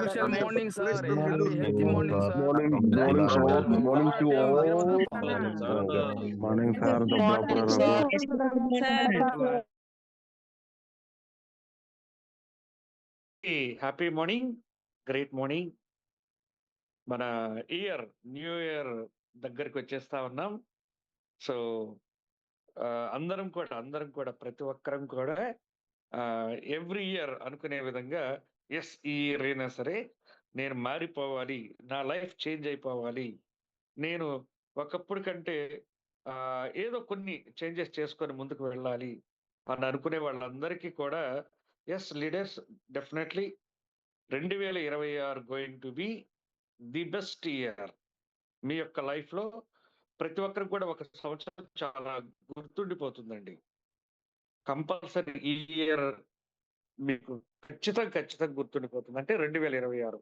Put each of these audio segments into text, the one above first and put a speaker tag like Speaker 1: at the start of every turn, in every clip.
Speaker 1: crucial morning, sir. A happy
Speaker 2: Morning,
Speaker 1: morning, sir.
Speaker 2: morning to all. Morning to all. Morning, sir.
Speaker 3: Happy morning, great morning. మన new year దగ్గరికి వచ్చేస్తా ఉన్నాం. So అందరం కూడా ప్రతి ఒక్కరం కూడా ఎవ్రీ ఇయర్ అనుకునే విధంగా ఎస్, ఈ ఇయర్ అయినా సరే నేను మారిపోవాలి, నా లైఫ్ చేంజ్ అయిపోవాలి, నేను ఒకప్పుడు కంటే ఏదో కొన్ని చేంజెస్ చేసుకొని ముందుకు వెళ్ళాలి అని అనుకునే వాళ్ళందరికీ కూడా yes leaders, definitely 2026 going to be the best year. మీ యొక్క లైఫ్లో ప్రతి ఒక్కరికి కూడా ఒక సంవత్సరం చాలా గుర్తుండిపోతుందండి. కంపల్సరీ ఈ ఇయర్ మీకు ఖచ్చితంగా గుర్తుండిపోతుంది. అంటే 2026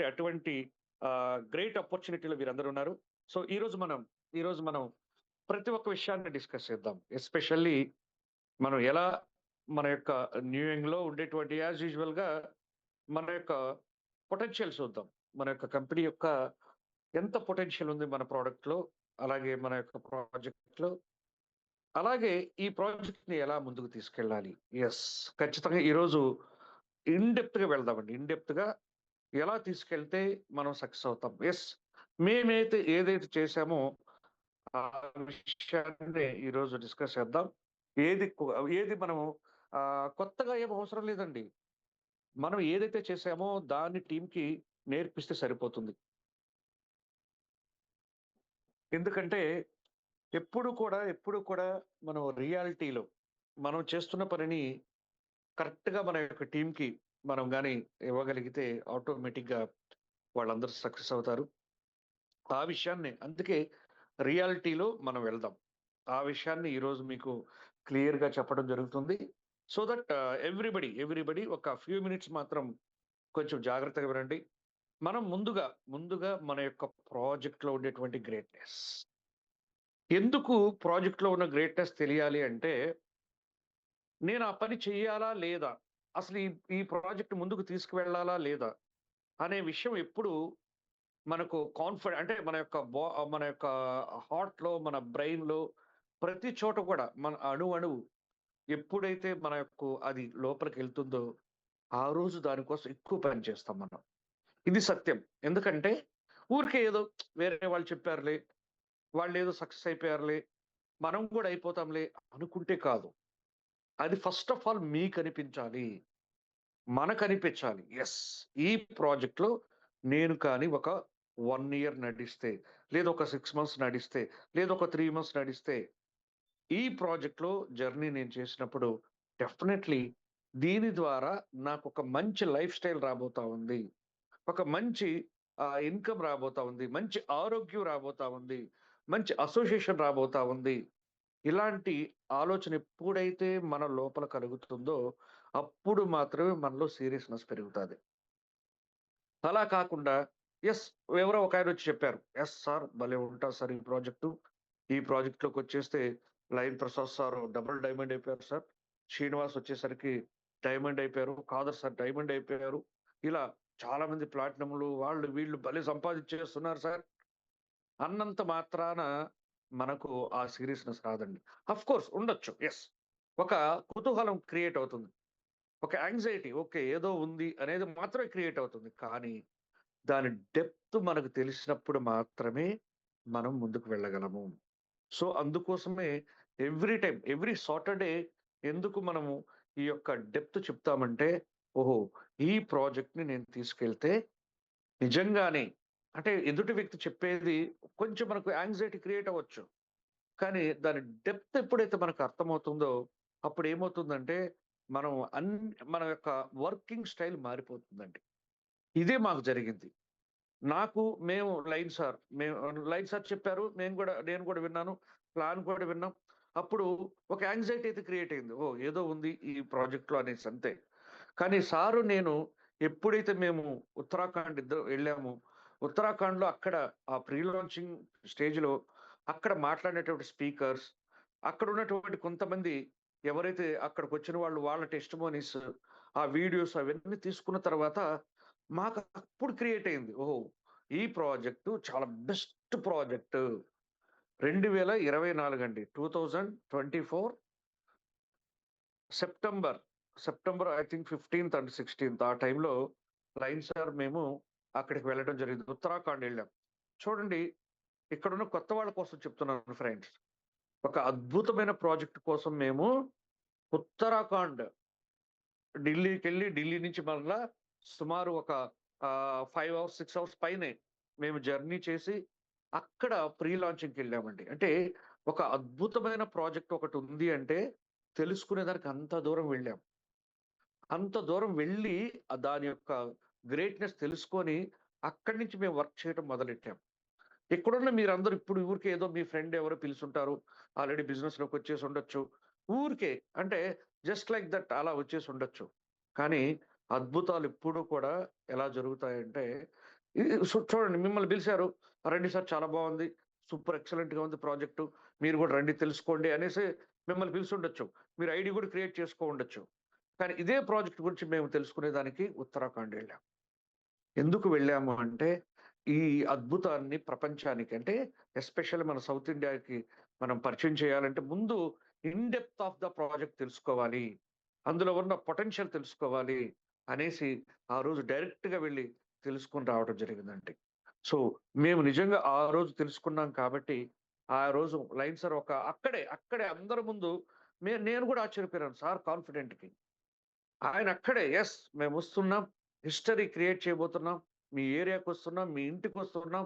Speaker 3: అటువంటి గ్రేట్ ఆపర్చునిటీలో వీరందరూ ఉన్నారు. సో ఈరోజు మనం ప్రతి ఒక్క విషయాన్ని డిస్కస్ చేద్దాం. ఎస్పెషల్లీ మనం ఎలా మన యొక్క న్యూ ఇయర్లో ఉండేటువంటి యాజ్ యూజువల్గా మన యొక్క పొటెన్షియల్ చూద్దాం. మన యొక్క కంపెనీ యొక్క ఎంత పొటెన్షియల్ ఉంది మన ప్రోడక్ట్లో, అలాగే మన యొక్క ప్రాజెక్ట్లో, అలాగే ఈ ప్రాజెక్ట్ని ఎలా ముందుకు తీసుకెళ్ళాలి. ఎస్, ఖచ్చితంగా ఈరోజు ఇన్డెప్త్గా వెళ్దామండి. ఇన్డెప్త్గా ఎలా తీసుకెళ్తే మనం సక్సెస్ అవుతాం. ఎస్, మేమైతే ఏదైతే చేశామో ఆ విషయాన్ని ఈరోజు డిస్కస్ చేద్దాం. ఏది మనము కొత్తగా ఏం అవసరం లేదండి. మనం ఏదైతే చేసామో దాన్ని టీంకి నేర్పిస్తే సరిపోతుంది. ఎందుకంటే ఎప్పుడు కూడా మనం రియాలిటీలో మనం చేస్తున్న పనిని కరెక్ట్గా మన యొక్క టీంకి మనం కానీ ఇవ్వగలిగితే ఆటోమేటిక్గా వాళ్ళందరూ సక్సెస్ అవుతారు. ఆ విషయాన్ని అందుకే రియాలిటీలో మనం వెళ్దాం. ఆ విషయాన్ని ఈరోజు మీకు క్లియర్గా చెప్పడం జరుగుతుంది. సో దట్ ఎవ్రీబడి ఒక ఫ్యూ మినిట్స్ మాత్రం కొంచెం జాగ్రత్తగా వినండి. మనం ముందుగా మన యొక్క ప్రాజెక్ట్లో ఉండేటువంటి గ్రేట్నెస్, ఎందుకు ప్రాజెక్ట్లో ఉన్న గ్రేట్నెస్ తెలియాలి అంటే, నేను ఆ పని చెయ్యాలా లేదా, అసలు ఈ ప్రాజెక్ట్ ముందుకు తీసుకువెళ్ళాలా లేదా అనే విషయం ఎప్పుడు మనకు అంటే మన యొక్క హార్ట్లో, మన బ్రెయిన్లో, ప్రతి చోట కూడా మన అణువు ఎప్పుడైతే మన యొక్క అది లోపలికి వెళ్తుందో ఆ రోజు దానికోసం ఎక్కువ పని చేస్తాం మనం. ఇది సత్యం. ఎందుకంటే ఊరికే ఏదో వేరే వాళ్ళు చెప్పారులే, వాళ్ళు ఏదో సక్సెస్ అయిపోయారులే, మనం కూడా అయిపోతాంలే అనుకుంటే కాదు. అది ఫస్ట్ ఆఫ్ ఆల్ మీకు అనిపించాలి, మనకు అనిపించాలి. ఎస్, ఈ ప్రాజెక్ట్లో నేను కానీ ఒక 1 ఇయర్ నడిస్తే, లేదా ఒక 6 మంత్స్ నడిస్తే, లేదా ఒక 3 మంత్స్ నడిస్తే, ఈ ప్రాజెక్ట్లో జర్నీ నేను చేసినప్పుడు డెఫినెట్లీ దీని ద్వారా నాకు ఒక మంచి లైఫ్ స్టైల్ రాబోతా ఉంది, ఒక మంచి ఇన్కమ్ రాబోతా ఉంది, మంచి ఆరోగ్యం రాబోతా ఉంది, మంచి అసోసియేషన్ రాబోతా ఉంది. ఇలాంటి ఆలోచన ఎప్పుడైతే మన లోపల కలుగుతుందో అప్పుడు మాత్రమే మనలో సీరియస్నెస్ పెరుగుతుంది. అలా కాకుండా ఎస్, ఎవరో ఒక ఆయన వచ్చి చెప్పారు, ఎస్ సార్ భలే ఉంటుంది సార్ ఈ ప్రాజెక్ట్లోకి వచ్చేస్తే line Prasad sir double diamond అయిపోయారు సార్, శ్రీనివాస్ వచ్చేసరికి డైమండ్ అయిపోయారు, కాదర్ సార్ డైమండ్ అయిపోయారు, ఇలా చాలా మంది ప్లాటినంలు వాళ్ళు వీళ్ళు భలే సంపాదించేస్తున్నారు సార్ అన్నంత మాత్రాన మనకు ఆ సీరియస్నెస్ రాదండి. అఫ్ కోర్స్ ఉండొచ్చు, ఎస్, ఒక కుతూహలం క్రియేట్ అవుతుంది, ఒక యాంగ్జైటీ, ఓకే ఏదో ఉంది అనేది మాత్రమే క్రియేట్ అవుతుంది. కానీ దాని డెప్త్ మనకు తెలిసినప్పుడు మాత్రమే మనం ముందుకు వెళ్ళగలము. సో అందుకోసమే ఎవ్రీ సాటర్డే ఎందుకు మనము ఈ యొక్క డెప్త్ చెప్తామంటే, ఓహో ఈ ప్రాజెక్ట్ని నేను తీసుకెళ్తే నిజంగానే, అంటే ఎదుటి వ్యక్తి చెప్పేది కొంచెం మనకు యాంగ్జైటీ క్రియేట్ అవ్వచ్చు, కానీ దాని డెప్త్ ఎప్పుడైతే మనకు అర్థమవుతుందో అప్పుడు ఏమవుతుందంటే మన యొక్క వర్కింగ్ స్టైల్ మారిపోతుందండి. ఇదే మాకు జరిగింది. మేము లైన్ సార్ చెప్పారు, నేను కూడా విన్నాను, ప్లాన్ కూడా విన్నాం. అప్పుడు ఒక యాంగ్జైటీ అయితే క్రియేట్ అయింది, ఓ ఏదో ఉంది ఈ ప్రాజెక్ట్లో అనేసి అంతే. కానీ సారు నేను ఎప్పుడైతే మేము ఉత్తరాఖండ్ ఇద్దరు వెళ్ళాము, ఉత్తరాఖండ్లో అక్కడ ఆ ప్రీ లాంచింగ్ స్టేజ్లో అక్కడ మాట్లాడేటువంటి స్పీకర్స్, అక్కడ ఉన్నటువంటి కొంతమంది ఎవరైతే అక్కడికి వచ్చిన వాళ్ళ టెస్టిమోనీస్, ఆ వీడియోస్ అవన్నీ తీసుకున్న తర్వాత మాకు అప్పుడు క్రియేట్ అయింది. ఓహో! ఈ ప్రాజెక్టు చాలా బెస్ట్ ప్రాజెక్ట్. 2024 అండి. 2024 September, September I think 15థ్ and 16థ్ ఆ టైంలో లైన్ సార్ మేము అక్కడికి వెళ్ళడం జరిగింది. ఉత్తరాఖండ్ ఎళ్ళాం. చూడండి, ఇక్కడున్న కొత్త వాళ్ళ కోసం చెప్తున్నాను ఫ్రెండ్స్. ఒక అద్భుతమైన ప్రాజెక్ట్ కోసం మేము ఉత్తరాఖండ్ ఢిల్లీకెళ్ళి, ఢిల్లీ నుంచి మరలా సుమారు ఒక 5 అవర్స్, 6 అవర్స్ పైనే మేము జర్నీ చేసి అక్కడ ప్రీ లాంచింగ్‌కెళ్ళామండి. అంటే ఒక అద్భుతమైన ప్రాజెక్ట్ ఒకటుంది అంటే తెలుసుకునేదానికి అంత దూరం వెళ్ళాం. అంత దూరం వెళ్ళి దాని యొక్క గ్రేట్‌నెస్ తెలుసుకొని అక్కడి నుంచి మేము వర్క్ చేయడం మొదలెట్టాం. ఇక్కడున్న మీరందరూ ఇప్పుడు ఊరికే ఏదో మీ ఫ్రెండ్ ఎవరో పిలిసుంటారు. ఆల్రెడీ బిజినెస్‌లోకి వచ్చేసి ఉండొచ్చు. ఊరికే అంటే జస్ట్ లైక్ దట్ అలా వచ్చేసి ఉండొచ్చు. కానీ అద్భుతాలు ఎప్పుడూ కూడా ఎలా జరుగుతాయంటే చూడండి, మిమ్మల్ని పిలిసారు. "రండి సార్, చాలా బావుంది. సూపర్ ఎక్సలెంట్‌గా ఉంది ప్రాజెక్టు. మీరు కూడా రండి తెలుసుకోండి" అనేసి మిమ్మల్ని పిలిసుండొచ్చు. మీరు ఐడీ కూడా క్రియేట్ చేసుకో ఉండొచ్చు. కానీ ఇదే ప్రాజెక్ట్ గురించి మేము తెలుసుకునేదానికి ఉత్తరాఖండ్ వెళ్ళాం. ఎందుకు వెళ్ళాము అంటే, ఈ అద్భుతాన్ని ప్రపంచానికి అంటే ఎస్పెషల్లీ మన సౌత్ ఇండియాకి మనం పరిచయం చేయాలంటే ముందు in depth of the project తెలుసుకోవాలి. అందులో ఉన్న పొటెన్షియల్ తెలుసుకోవాలి అనేసి ఆ రోజు డైరెక్ట్‌గా వెళ్లి తెలుసుకొని రావడం జరిగిందండి. సో, మేము నిజంగా ఆ రోజు తెలుసుకున్నాం కాబట్టి, ఆ రోజు లైన్ సార్ అక్కడే అందరి ముందు నేను కూడా ఆశ్చర్యపోయాను సార్ కాన్ఫిడెంట్‌కి. ఆయన అక్కడే యెస్, మేమొస్తున్నాం. హిస్టరీ క్రియేట్ చేయబోతున్నాం. మీ ఏరియాకొస్తున్నాం. మీ ఇంటికొస్తున్నాం.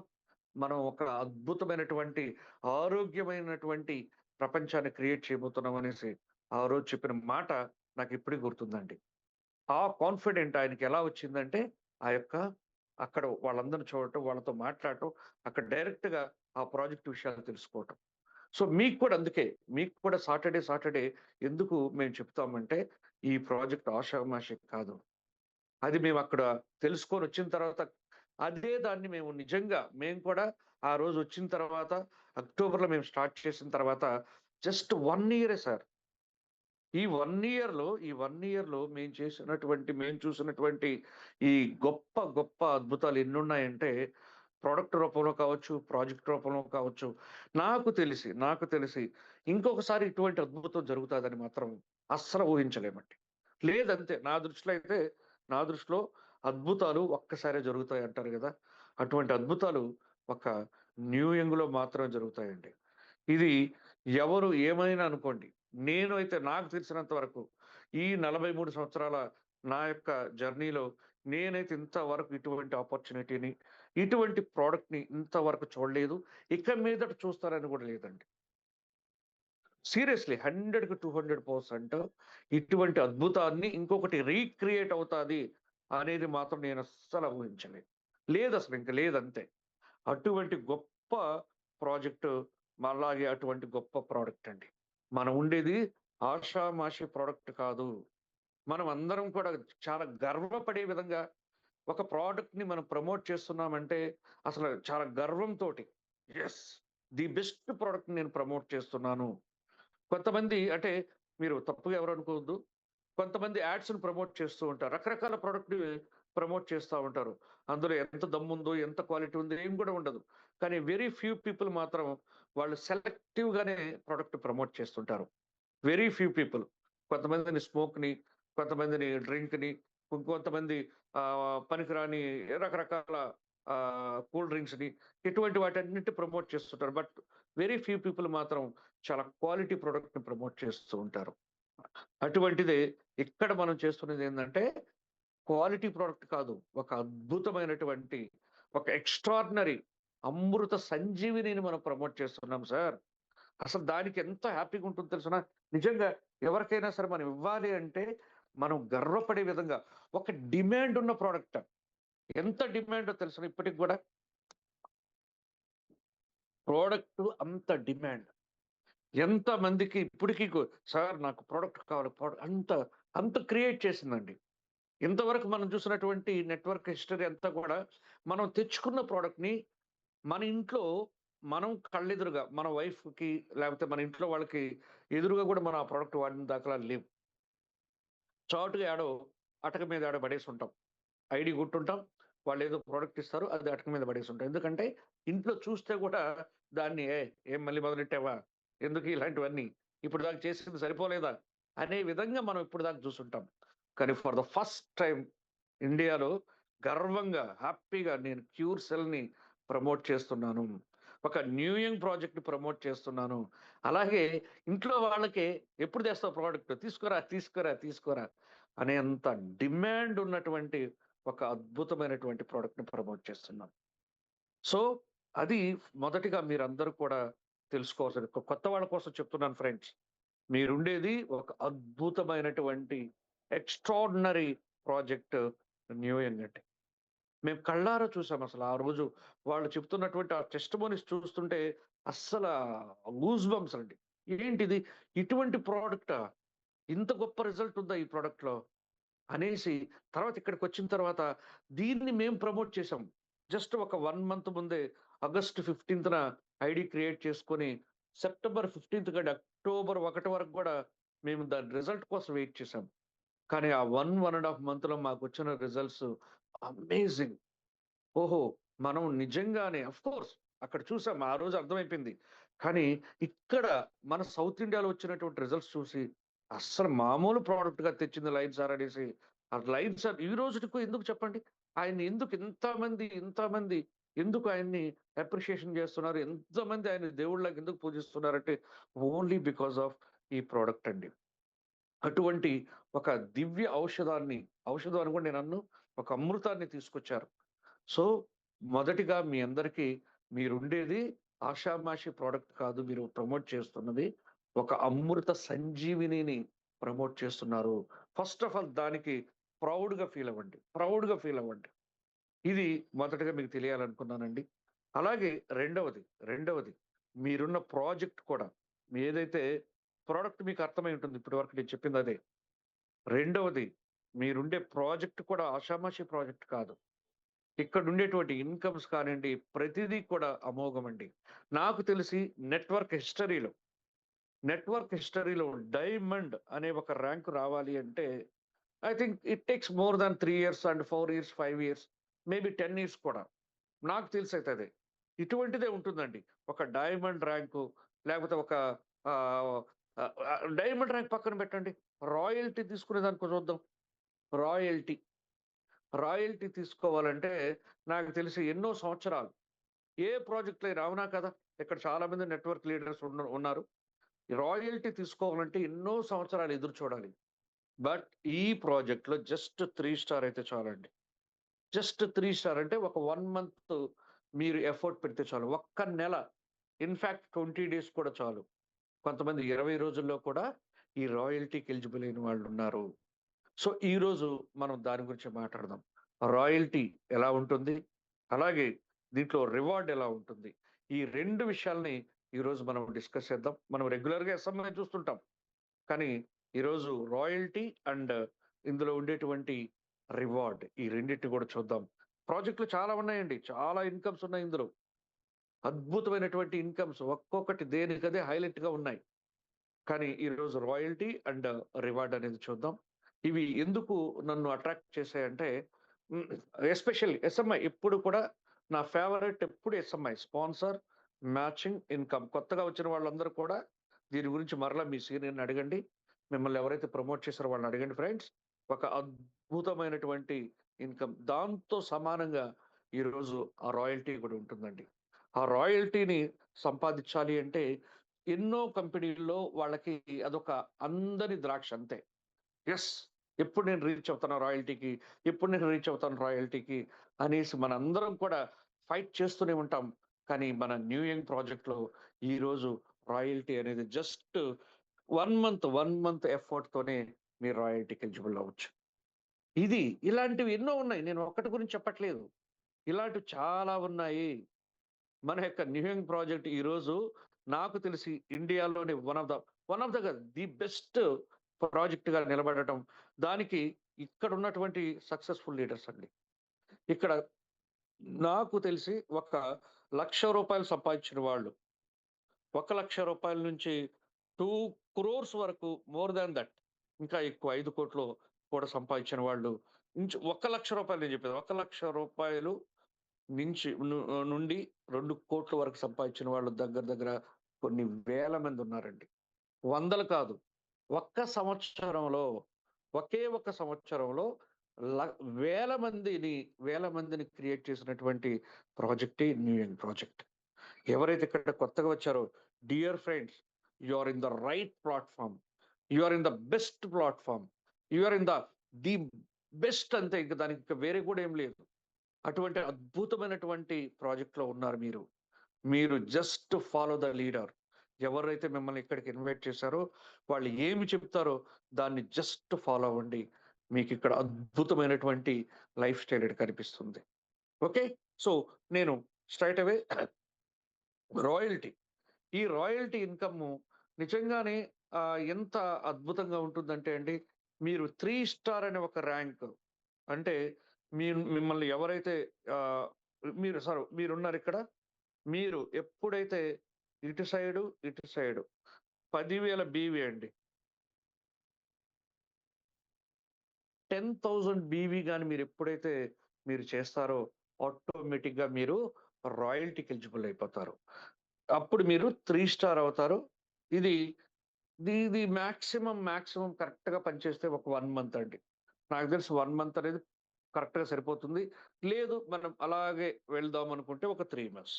Speaker 3: మనం ఒక అద్భుతమైనటువంటి, ఆరోగ్యమైనటువంటి ప్రపంచాన్ని క్రియేట్ చేయబోతున్నాం అనేసి ఆ రోజు చెప్పిన మాట నాకిప్పటికి గుర్తుందండి. ఆ కాన్ఫిడెంట్ ఆయనకెలా వచ్చిందంటే, ఆ యొక్క అక్కడ వాళ్ళందరిని చూడటం, వాళ్ళతో మాట్లాడటం, అక్కడ డైరెక్ట్‌గా ఆ ప్రాజెక్ట్ విషయాలు తెలుసుకోవటం. సో, అందుకే మీకు కూడా సాటర్‌డే ఎందుకు మేము చెప్తామంటే, ఈ ప్రాజెక్ట్ ఆషామాషీ కాదు. అది మేమక్కడ తెలుసుకొనొచ్చిన తర్వాత అదే దాన్ని మేము నిజంగా మేము కూడా ఆ రోజొచ్చిన తర్వాత అక్టోబర్‌లో మేము స్టార్ట్ చేసిన తర్వాత జస్ట్ 1 ఇయరే సార్. ఈ 1 ఇయర్‌లో మేము చూసినటువంటి ఈ గొప్ప అద్భుతాలు ఎన్నున్నాయంటే, ప్రొడక్ట్ రూపంలో కావచ్చు, ప్రాజెక్ట్ రూపంలో కావచ్చు. నాకు తెలిసి ఇంకొకసారి ఇటువంటి అద్భుతం జరుగుతాదని మాత్రం అస్సలు ఊహించలేమండి. లేదంతే నా దృష్టిలో అద్భుతాలు ఒక్కసారే జరుగుతాయంటారు గదా! అటువంటి అద్భుతాలు ఒక న్యూ యంగ్‌లో మాత్రమే జరుగుతాయండి. ఇది ఎవరు ఏమైనా అనుకోండి. నాకు తెలిసినంత వరకు ఈ 43 సంవత్సరాల నా యొక్క జర్నీలో నేనైతే ఇంతవరకు ఇటువంటి ఆపర్చునిటీని, ఇటువంటి ప్రొడక్ట్‌ని ఇంతవరకు చూడలేదు. ఇక మీదట చూస్తానని గూడా లేదండి. సీరియస్‌లీ 100కి 200% ఇటువంటి అద్భుతాన్ని ఇంకొకటి రీక్రియేట్ అవుతాది అనేది మాత్రం నేనస్సలు ఊహించలేదు. ఇంక లేదంతే. అటువంటి గొప్ప ప్రాజెక్టు అలాగే అటువంటి గొప్ప ప్రొడక్ట్ అండి. మనం ఉండేది ఆషామాషీ ప్రొడక్ట్ కాదు. మనం అందరం కూడా చాలా గర్వపడే విధంగా ఒక ప్రొడక్ట్‌ని మనం ప్రమోట్ చేస్తున్నామంటే అసలు చాలా గర్వంతోటి యెస్, ది బెస్ట్ ప్రొడక్ట్‌ని నేను ప్రమోట్ చేస్తున్నాను. కొంతమంది అంటే మీరు తప్పుగా ఎవరు అనుకోవద్దు. కొంతమంది యాడ్స్‌ని ప్రమోట్ చేస్తూ ఉంటారు. రకరకాల ప్రొడక్ట్‌ని ప్రమోట్ చేస్తా ఉంటారు. అందులో ఎంత దమ్ముందో, ఎంత క్వాలిటీ ఉందో ఏం కూడా ఉండదు. కానీ వెరీ ఫ్యూ పీపుల్ మాత్రం వాళ్ళు సెలెక్టివ్‌గానే ప్రొడక్ట్ ప్రమోట్ చేస్తుంటారు. Very few people. కొంతమందిని స్మోక్‌ని, కొంతమందిని డ్రింక్‌ని, ఇంకొంతమంది పనికిరాని రకరకాల కూల్ డ్రింక్స్‌ని ఇటువంటి వాటన్నిటిని ప్రమోట్ చేస్తుంటారు. బట్ వెరీ ఫ్యూ పీపుల్ మాత్రం చాలా క్వాలిటీ ప్రొడక్ట్‌ని ప్రమోట్ చేస్తూ ఉంటారు. అటువంటిదే ఇక్కడ మనం చేస్తున్నదేందంటే, క్వాలిటీ ప్రొడక్ట్ కాదు. ఒక అద్భుతమైనటువంటి, ఒక ఎక్స్ట్రార్డినరీ అమృత సంజీవినిని మనం ప్రమోట్ చేస్తున్నాం సార్. అసలు దానికి ఎంత హ్యాపీగా ఉంటుందో తెలుసునా? నిజంగా ఎవరికైనా సరే మనం ఇవ్వాలి అంటే, మనం గర్వపడే విధంగా ఒక డిమాండ్ ఉన్న ప్రొడక్ట్. ఎంత డిమాండో తెలుసునా ఇప్పటికి గూడా? ప్రొడక్ట్ అంత డిమాండ్. ఎంతమందికి ఇప్పటికి సార్ నాకు ప్రొడక్ట్ కావాలి. అంత క్రియేట్ చేసిందండి. ఇంతవరకు మనం చూసినటువంటి నెట్వర్క్ హిస్టరీ అంతా కూడా మనం తెచ్చుకున్న ప్రొడక్ట్‌ని మన ఇంట్లో మనం కళ్ళెదురుగా మన వైఫ్‌కి లేకపోతే మన ఇంట్లో వాళ్ళకి ఎదురుగా కూడా మనం ఆ ప్రొడక్ట్ వాడిన దాఖలాలు లేవు. చాటుగా యాడో అటక మీద యాడో పడేసుంటాం. ఐడీ కొట్టుంటాం. వాళ్ళు ఏదో ప్రోడక్ట్ ఇస్తారు, అది అటక మీద పడేసి ఉంటారు. ఎందుకంటే ఇంట్లో చూస్తే కూడా దాన్ని ఏం మళ్ళీ మొదలెట్టావా, ఎందుకు ఇలాంటివన్నీ, ఇప్పుడు దాకా చేసింది సరిపోలేదా అనే విధంగా మనం ఇప్పుడు దాకా చూసుంటాం. కానీ ఫర్ ద ఫస్ట్ టైం ఇండియాలో గర్వంగా హ్యాపీగా నేను క్యూర్ సెల్ని ప్రమోట్ చేస్తున్నాను, ఒక న్యూ యంగ్ ప్రాజెక్ట్ ప్రమోట్ చేస్తున్నాను. అలాగే ఇంట్లో వాళ్ళకి ఎప్పుడు తెస్తావు ప్రోడక్ట్, తీసుకురా తీసుకురా తీసుకురా అనేంత డిమాండ్ ఉన్నటువంటి ఒక అద్భుతమైనటువంటి ప్రోడక్ట్ని ప్రమోట్ చేస్తున్నాం. సో అది మొదటిగా మీరందరూ కూడా తెలుసుకోవాల్సింది. కొత్త వాళ్ళ కోసం చెప్తున్నాను ఫ్రెండ్స్, మీరుండేది ఒక అద్భుతమైనటువంటి ఎక్స్ట్రాడినరీ ప్రాజెక్ట్ న్యూ యంగ్ అంటే. మేము కళ్ళారా చూసాం అసలు ఆ రోజు వాళ్ళు చెప్తున్నటువంటి ఆ టెస్టిమోనీస్ చూస్తుంటే అస్సలు గూస్ బంప్స్ అండి. ఏంటిది, ఇటువంటి ప్రోడక్టా, ఇంత గొప్ప రిజల్ట్ ఉందా ఈ ప్రోడక్ట్ లో అనేసి, తర్వాత ఇక్కడికి వచ్చిన తర్వాత దీన్ని మేము ప్రమోట్ చేసాం. జస్ట్ ఒక 1 మంత్ ముందే ఆగస్ట్ 15న ఐడి క్రియేట్ చేసుకొని సెప్టెంబర్ 15th కంటే అక్టోబర్ 1 వరకు కూడా మేము దాని రిజల్ట్ కోసం వెయిట్ చేసాం. కానీ ఆ 1.5 మంత్లో మాకు వచ్చిన రిజల్ట్స్ అమేజింగ్. ఓహో! మనం నిజంగానే కోర్స్ అక్కడ చూసాం. ఆ రోజు అర్థమైపోయింది. కానీ ఇక్కడ మన సౌత్ ఇండియాలో వచ్చినటువంటి రిజల్ట్స్ చూసి అస్సలు మామూలు ప్రొడక్ట్‌గా తెచ్చింది లైన్ సార్ అనేసి, ఆ లైన్ సార్ ఈ రోజుటికి ఎందుకు చెప్పండి? ఆయన్ని ఎందుకు ఇంతమంది ఎందుకు ఆయన్ని అప్రిషియేషన్ చేస్తున్నారు? ఎంతమంది ఆయన్ని దేవుడిలాగా ఎందుకు పూజిస్తున్నారంటే ఓన్లీ బికాస్ ఆఫ్ ఈ ప్రొడక్ట్ అండి. అటువంటి ఒక దివ్య ఔషధం అని కూడా నేను అనను. ఒక అమృతాన్ని తీసుకొచ్చారు. సో, మొదటిగా మీ అందరికీ మీరుండేది ఆషామాషీ ప్రొడక్ట్ కాదు. మీరు ప్రమోట్ చేస్తున్నది ఒక అమృత సంజీవినిని ప్రమోట్ చేస్తున్నారు. ఫస్ట్ ఆఫ్ ఆల్ దానికి ప్రౌడ్‌గా ఫీల్ అవ్వండి. ప్రౌడ్‌గా ఫీల్ అవ్వండి. ఇది మొదటగా మీకు తెలియాలనుకున్నానండి. అలాగే రెండవది మీరున్న ప్రాజెక్ట్ కూడా, మీ ఏదైతే ప్రొడక్ట్ మీకు అర్థమై ఉంటుంది. ఇప్పటి వరకు నేను చెప్పింది అదే. రెండవది మీరుండే ప్రాజెక్ట్ కూడా ఆషామాషీ ప్రాజెక్ట్ కాదు. ఇక్కడుండేటువంటి ఇన్‌కమ్స్ కానియండి, ప్రతిదీ కూడా అమోఘమండి. నాకు తెలిసి నెట్‌వర్క్ హిస్టరీలో డైమండ్ అనే ఒక ర్యాంక్ రావాలి అంటే, I think it takes more than 3 years and 4 years, 5 years, maybe 10 years కూడా. నాకు తెలిసైతే అదే. ఇటువంటిదే ఉంటుందండి. ఒక డైమండ్ ర్యాంకు, లేకపోతే ఒక ఆహ్, డైమండ్ ర్యాంక్ పక్కన పెట్టండి. రాయల్టీ తీసుకునే దానికి చూద్దాం. రాయల్టీ. రాయల్టీ తీసుకోవాలంటే నాకు తెలిసి ఎన్నో సంవత్సరాలు. ఏ ప్రాజెక్ట్‌లో అయినా అవునా కదా! ఇక్కడ చాలా మంది నెట్‌వర్క్ లీడర్స్ ఉన్నారు. ఈ రాయల్టీ తీసుకోవాలంటే ఎన్నో సంవత్సరాలు ఎదురు చూడాలి. బట్ ఈ ప్రాజెక్ట్‌లో జస్ట్ 3 స్టార్ అయితే చాలండి. జస్ట్ 3 స్టార్ అంటే ఒక 1 మంత్ మీరు ఎఫర్ట్ పెడితే చాలు. ఒక్క నెల, ఇన్‌ఫాక్ట్ 20 డేస్ కూడా చాలు. కొంతమంది 20 రోజుల్లో కూడా ఈ రాయల్టీకి ఎలిజిబుల్ అయిన వాళ్ళున్నారు. సో, ఈరోజు మనం దాని గురించి మాట్లాడదాం. రాయల్టీ ఎలా ఉంటుంది? అలాగే దీంట్లో రివార్డ్ ఎలా ఉంటుంది? ఈ 2 విషయాల్ని ఈరోజు మనం డిస్కస్ చేద్దాం. మనం రెగ్యులర్‌గా ఎస్ఎంఐ చూస్తుంటాం. కానీ ఈరోజు రాయల్టీ అండ్ ఇందులో ఉండేటువంటి రివార్డ్, ఈ రెండిటిని కూడా చూద్దాం. ప్రాజెక్ట్‌లు చాలా ఉన్నాయండి. చాలా ఇన్‌కమ్స్ ఉన్నాయి ఇందులో. అద్భుతమైనటువంటి ఇన్‌కమ్స్ ఒక్కొక్కటి దేనికదే హైలైట్‌గా ఉన్నాయి. కానీ ఈరోజు రాయల్టీ అండ్ రివార్డ్ అనేది చూద్దాం. ఇవి ఎందుకు నన్ను అట్రాక్ట్ చేశాయంటే, హ్మ్, ఎస్పెషల్లీ ఎస్ఎంఐ ఎప్పుడు కూడా నా ఫేవరెట్ ఎప్పుడు ఎస్ఎంఐ. Sponsor matching income. కొత్తగా వచ్చిన వాళ్ళందరూ కూడా దీని గురించి మరలా మీ సీనియర్‌ని అడగండి. మిమ్మల్ని ఎవరైతే ప్రమోట్ చేసారో వాళ్ళని అడగండి ఫ్రెండ్స్. ఒక అద్భుతమైనటువంటి ఇన్‌కమ్. దాంతో సమానంగా ఈరోజు ఆ రాయల్టీ కూడా ఉంటుందండి. ఆ రాయల్టీని సంపాదించాలి అంటే ఎన్నో కంపెనీల్లో వాళ్ళకి అదొక అందని ద్రాక్ష అంతే. యెస్. ఎప్పుడు నేను రీచ్ అవుతాను రాయల్టీకి, ఎప్పుడు నేను రీచ్ అవుతాను రాయల్టీకి అనేసి మనందరం కూడా ఫైట్ చేస్తూనే ఉంటాం. కానీ మన న్యూ యంగ్ ప్రాజెక్ట్‌లో ఈరోజు రాయల్టీ అనేది జస్ట్ 1 మంత్ ఎఫర్ట్‌తోనే మీరు రాయల్టీకి ఎలిజిబుల్ అవ్వచ్చు. ఇలాంటివి ఎన్నో ఉన్నాయి. నేను ఒక్కటి గురించి చెప్పట్లేదు. ఇలాంటివి చాలా ఉన్నాయి. మన యొక్క న్యూ యంగ్ ప్రాజెక్ట్ ఈరోజు నాకు తెలిసి ఇండియాలోనే వన్ ఆఫ్ ద కాదు, ది బెస్ట్ ప్రాజెక్ట్‌గా నిలబడటం. దానికి ఇక్కడ ఉన్నటువంటి సక్సెస్‌ఫుల్ లీడర్స్ అండి. ఇక్కడ నాకు తెలిసి ఒక రూ. 1,00,000 సంపాదించిన వాళ్ళు, రూ. 1,00,000 నుంచి 2 క్రోర్స్ వరకు, మోర్ థాన్ థట్, ఇంకా ఎక్కువ 5,00,00,000 కూడా సంపాదించిన వాళ్ళు 1,00,000 నేను చెప్పేది. 1,00,000 నుంచి నుండి 2,00,00,000 వరకు సంపాదించిన వాళ్ళు దగ్గర దగ్గర కొన్ని వేల మంది ఉన్నారండి. వందలు కాదు. ఒక్క సంవత్సరంలో, ఒకే ఒక్క సంవత్సరంలో ల వేల మందిని క్రియేట్ చేసినటువంటి ప్రాజెక్టే న్యూ యంగ్ ప్రాజెక్ట్. ఎవరైతే ఇక్కడ కొత్తగా వచ్చారో, dear friends, you are in the right platform. You are in the best platform. You are in the best అంతే. ఇంక దానికి ఇంక వేరే కూడా ఏం లేదు. అటువంటి అద్భుతమైనటువంటి ప్రాజెక్ట్‌లో ఉన్నారు మీరు. మీరు జస్ట్ ఫాలో ద లీడర్. ఎవరైతే మిమ్మల్ని ఇక్కడికి ఇన్వైట్ చేశారో, వాళ్ళు ఏమి చెప్తారో దాన్ని జస్ట్ ఫాలో అవ్వండి. మీకిక్కడ అద్భుతమైనటువంటి లైఫ్ స్టైల్ ఇక్కడ కనిపిస్తుంది. ఓకే. సో, నేను స్ట్రెయిట్ అవే రాయల్టీ. ఈ రాయల్టీ ఇన్‌కము నిజంగానే ఎంత అద్భుతంగా ఉంటుందంటే అండి, మీరు 3 స్టార్ అనే ఒక ర్యాంక్ అంటే మిమ్మల్ని ఎవరైతే ఆహ్, మీరున్నారిక్కడ. మీరు ఎప్పుడైతే ఇటు సైడు 10,000 బీవీ అండి. 10,000 బీవీ గాని మీరెప్పుడైతే మీరు చేస్తారో ఆటోమేటిక్‌గా మీరు రాయల్టీకి ఎలిజిబుల్ అయిపోతారు. అప్పుడు మీరు 3 స్టార్ అవుతారు. ఇది ఇది మాక్సిమం కరెక్ట్‌గా పనిచేస్తే ఒక 1 మంత్ అండి. నాకు తెలిసి 1 మంత్ అనేది కరెక్ట్‌గా సరిపోతుంది. లేదు మనం అలాగే వెళ్దాం అనుకుంటే ఒక 3 మంత్స్.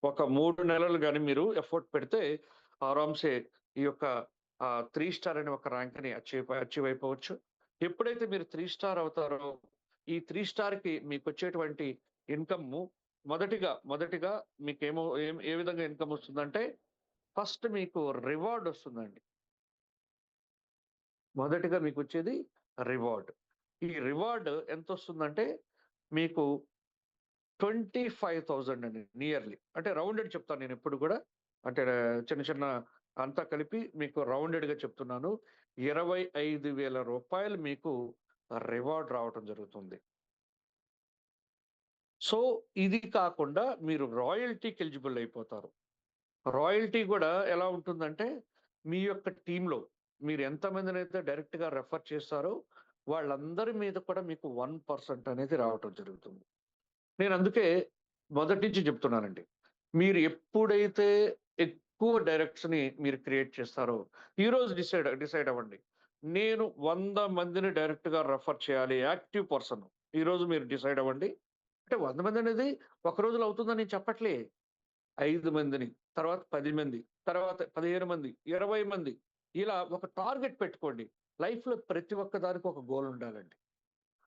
Speaker 3: ఒక 3 నెలలు గాని మీరు ఎఫర్ట్ పెడితే ఆరాంసే ఈ యొక్క 3 స్టార్ అనే ఒక ర్యాంక్‌ని అచీవ్ అయిపోవచ్చు. ఎప్పుడైతే మీరు 3 స్టార్ అవుతారో, ఈ 3 స్టార్‌కి మీకొచ్చేటువంటి ఇన్‌కము మొదటిగా మీకేమో ఏ విధంగా ఇన్‌కమ్ వస్తుందంటే, ఫస్ట్ మీకు రివార్డ్ వస్తుందండి. మొదటిగా మీకొచ్చేది రివార్డ్. ఈ రివార్డ్ ఎంతొస్తుందంటే, మీకు 25,000 అండి నియర్‌లీ. అంటే రౌండెడ్ చెప్తాను నేనెప్పుడు గూడా. అంటే చిన్న చిన్న అంతా కలిపి మీకు రౌండెడ్‌గా చెప్తున్నాను. రూ. 25,000 మీకు రివార్డ్ రావటం జరుగుతుంది. సో, ఇది కాకుండా మీరు రాయల్టీకి ఎలిజిబుల్ అయిపోతారు. రాయల్టీ గూడా ఎలా ఉంటుందంటే, మీ యొక్క టీమ్‌లో మీరు ఎంతమందినైతే డైరెక్ట్‌గా రెఫర్ చేస్తారో, వాళ్ళందరి మీద కూడా మీకు 1% అనేది రావటం జరుగుతుంది. నేనందుకే మొదటి నుంచి చెప్తున్నానండి. మీరు ఎప్పుడైతే ఎక్కువ డైరెక్ట్స్‌ని మీరు క్రియేట్ చేస్తారో, ఈరోజు డిసైడ్ అవ్వండి. నేను 100 మందిని డైరెక్ట్‌గా రెఫర్ చేయాలి. Active person. ఈరోజు మీరు డిసైడ్ అవ్వండి. అంటే 100 మందనేది ఒక రోజులో అవుతుందని నేను చెప్పట్లే. 5 మందిని, తర్వాత 10 మంది, తర్వాత 15 మంది, 20 మంది ఇలా ఒక టార్గెట్ పెట్టుకోండి. లైఫ్‌లో ప్రతి ఒక్క దానికి ఒక గోల్ ఉండాలండి.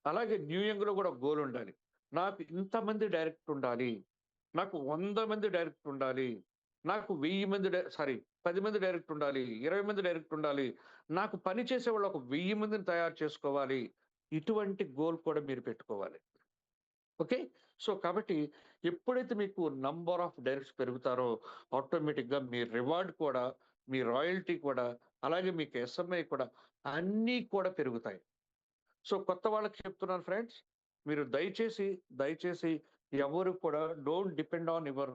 Speaker 3: అలాగే న్యూ యంగ్‌లో గూడా ఒక గోల్ ఉండాలి. నాకు ఇంతమంది డైరెక్ట్ ఉండాలి. నాకు 100 మంది డైరెక్ట్ ఉండాలి. నాకు 1000 మంది 10 మంది డైరెక్ట్ ఉండాలి. 20 మంది డైరెక్ట్ ఉండాలి. నాకు పని చేసేవాళ్ళు ఒక 1000 మందిని తయారు చేసుకోవాలి. ఇటువంటి గోల్ కూడా మీరు పెట్టుకోవాలి. ఓకే. సో, కాబట్టి ఎప్పుడైతే మీకు నంబర్ ఆఫ్ డైరెక్ట్స్ పెరుగుతారో ఆటోమేటిక్‌గా మీ రివార్డ్ కూడా, మీ రాయల్టీ కూడా, అలాగే మీకు ఎస్ఎంఐ కూడా అన్నీ కూడా పెరుగుతాయి. సో, కొత్త వాళ్ళకి చెప్తున్నాను ఫ్రెండ్స్. మీరు దయచేసి ఎవరు కూడా don't depend on your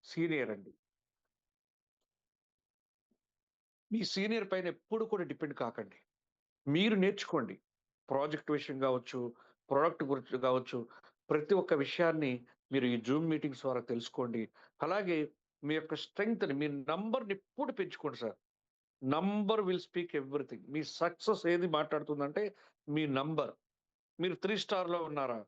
Speaker 3: senior అండి. మీ సీనియర్ పైన ఎప్పుడు కూడా డిపెండ్ కాకండి. మీరు నేర్చుకోండి. ప్రాజెక్ట్ విషయం గావచ్చు, ప్రొడక్ట్ గురించి గావచ్చు, ప్రతి ఒక్క విషయాన్ని మీరు ఈ జూమ్ మీటింగ్స్ ద్వారా తెలుసుకోండి. అలాగే మీ యొక్క స్ట్రెంగ్త్‌ని, మీ నంబర్‌ని ఎప్పుడు పెంచుకోండి sir. Number will speak everything. Me success ఏది మాట్లాడుతుందంటే మీ నంబర్. మీరు 3 స్టార్‌లో ఉన్నారా?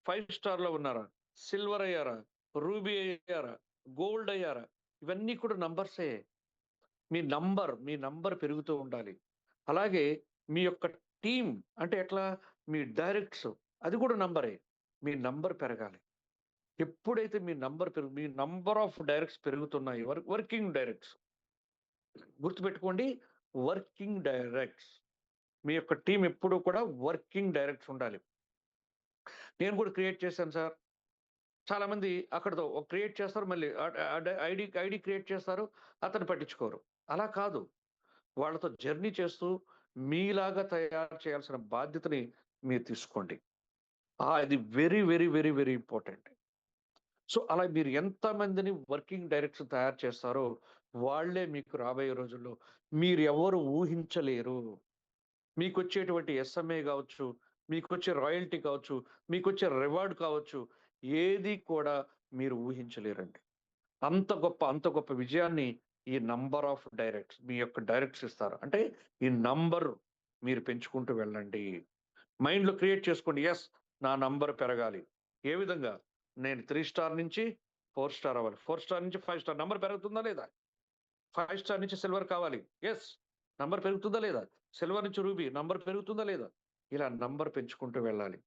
Speaker 3: 5 స్టార్‌లో ఉన్నారా? సిల్వర్ అయ్యారా? రూబీ అయ్యారా? గోల్డ్ అయ్యారా? ఇవన్నీ కూడా నంబర్సే. మీ నంబర్ పెరుగుతూ ఉండాలి. అలాగే మీ యొక్క టీమ్ అంటే ఎట్లా? మీ డైరెక్ట్స్ అది కూడా నంబరే. మీ నంబర్ పెరగాలి. ఎప్పుడైతే మీ నంబర్ ఆఫ్ డైరెక్ట్స్ పెరుగుతున్నాయి. వర్కింగ్ డైరెక్ట్స్ గుర్తుపెట్టుకోండి. Working directs. మీ యొక్క టీమ్ ఎప్పుడూ కూడా వర్కింగ్ డైరెక్ట్స్ ఉండాలి. నేను కూడా క్రియేట్ చేశాను సార్. చాలామంది అక్కడితో క్రియేట్ చేస్తారు. మళ్ళీ ఐడీ క్రియేట్ చేస్తారు. అతను పట్టించుకోరు. అలా కాదు. వాళ్ళతో జర్నీ చేస్తూ మీలాగా తయారు చేయాల్సిన బాధ్యతని మీరు తీసుకోండి. ఇది వెరీ ఇంపార్టెంట్. సో, అలా మీరు ఎంతమందిని వర్కింగ్ డైరెక్టర్స్ తయారు చేస్తారో, వాళ్ళే మీకు రాబోయే రోజుల్లో మీరెవరు ఊహించలేరు. మీకొచ్చేటువంటి ఎస్ఎంఏ గావచ్చు, మీకొచ్చే రాయల్టీ కావచ్చు, మీకొచ్చే రివార్డ్ కావచ్చు, ఏది కూడా మీరు ఊహించలేరండి. అంత గొప్ప విజయాన్ని ఈ నంబర్ ఆఫ్ డైరెక్ట్స్ మీ యొక్క డైరెక్ట్స్ ఇస్తారు. అంటే ఈ నంబర్ మీరు పెంచుకుంటూ వెళ్ళండి. మైండ్‌లో క్రియేట్ చేసుకోండి. యెస్, నా నంబర్ పెరగాలి. ఏ విధంగా? నేను 3 స్టార్ నుంచి 4 స్టార్ అవ్వాలి. 4 స్టార్ నుంచి 5 స్టార్ నంబర్ పెరుగుతుందా లేదా? 5 స్టార్ నుంచి సిల్వర్ కావాలి. యెస్, నంబర్ పెరుగుతుందా లేదా? సిల్వర్ నుంచి రూబీ నంబర్ పెరుగుతుందా లేదా? ఇలా నంబర్ పెంచుకుంటూ వెళ్ళాలి.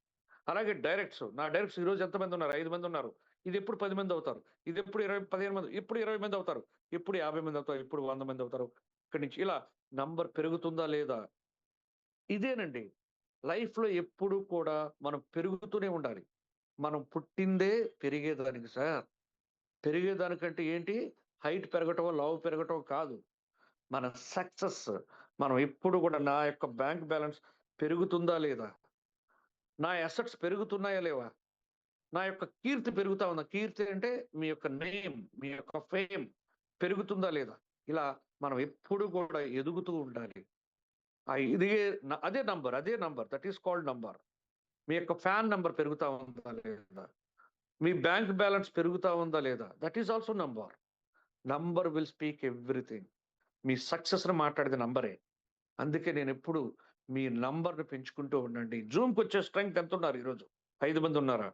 Speaker 3: అలాగే డైరెక్ట్స్. నా డైరెక్ట్స్ ఈరోజు ఎంతమందున్నారు? 5 మందున్నారు. ఇదెప్పుడు 10 మందవుతారు. ఇదెప్పుడు 20, 15 మంది. ఇప్పుడు 20 మందవుతారు. ఎప్పుడు 50 మందవుతారు. ఎప్పుడు 100 మందవుతారు. ఇక్కడి నుంచి ఇలా నంబర్ పెరుగుతుందా లేదా? ఇదేనండి. లైఫ్‌లో ఎప్పుడు కూడా మనం పెరుగుతూనే ఉండాలి. మనం పుట్టిందే పెరిగేదానికి సార్. పెరిగేదానికంటే ఏంటి? హైట్ పెరగటమో, లావు పెరగటమో కాదు. మన సక్సెస్. మనం ఎప్పుడు కూడా నా యొక్క బ్యాంక్ బ్యాలెన్స్ పెరుగుతుందా లేదా? నా అసెట్స్ పెరుగుతున్నాయా లేవా? నా యొక్క కీర్తి పెరుగుతా ఉందా? కీర్తి అంటే మీ యొక్క నేమ్, మీ యొక్క ఫేమ్ పెరుగుతుందా లేదా? ఇలా మనం ఎప్పుడు కూడా ఎదుగుతూ ఉండాలి. ఇది అదే number that is called number. మీ యొక్క ఫ్యాన్ నంబర్ పెరుగుతా ఉందా లేదా? మీ బ్యాంక్ బ్యాలెన్స్ పెరుగుతా ఉందా లేదా? That is also number. Number will speak everything. మీ సక్సెస్‌ని మాట్లాడేది నంబరే. అందుకే నేనెప్పుడు మీ నంబర్‌ని పెంచుకుంటూ ఉండండి. జూమ్‌కొచ్చే స్ట్రెంగ్త్ ఎంతున్నారు ఈరోజు? 5 మందున్నారా?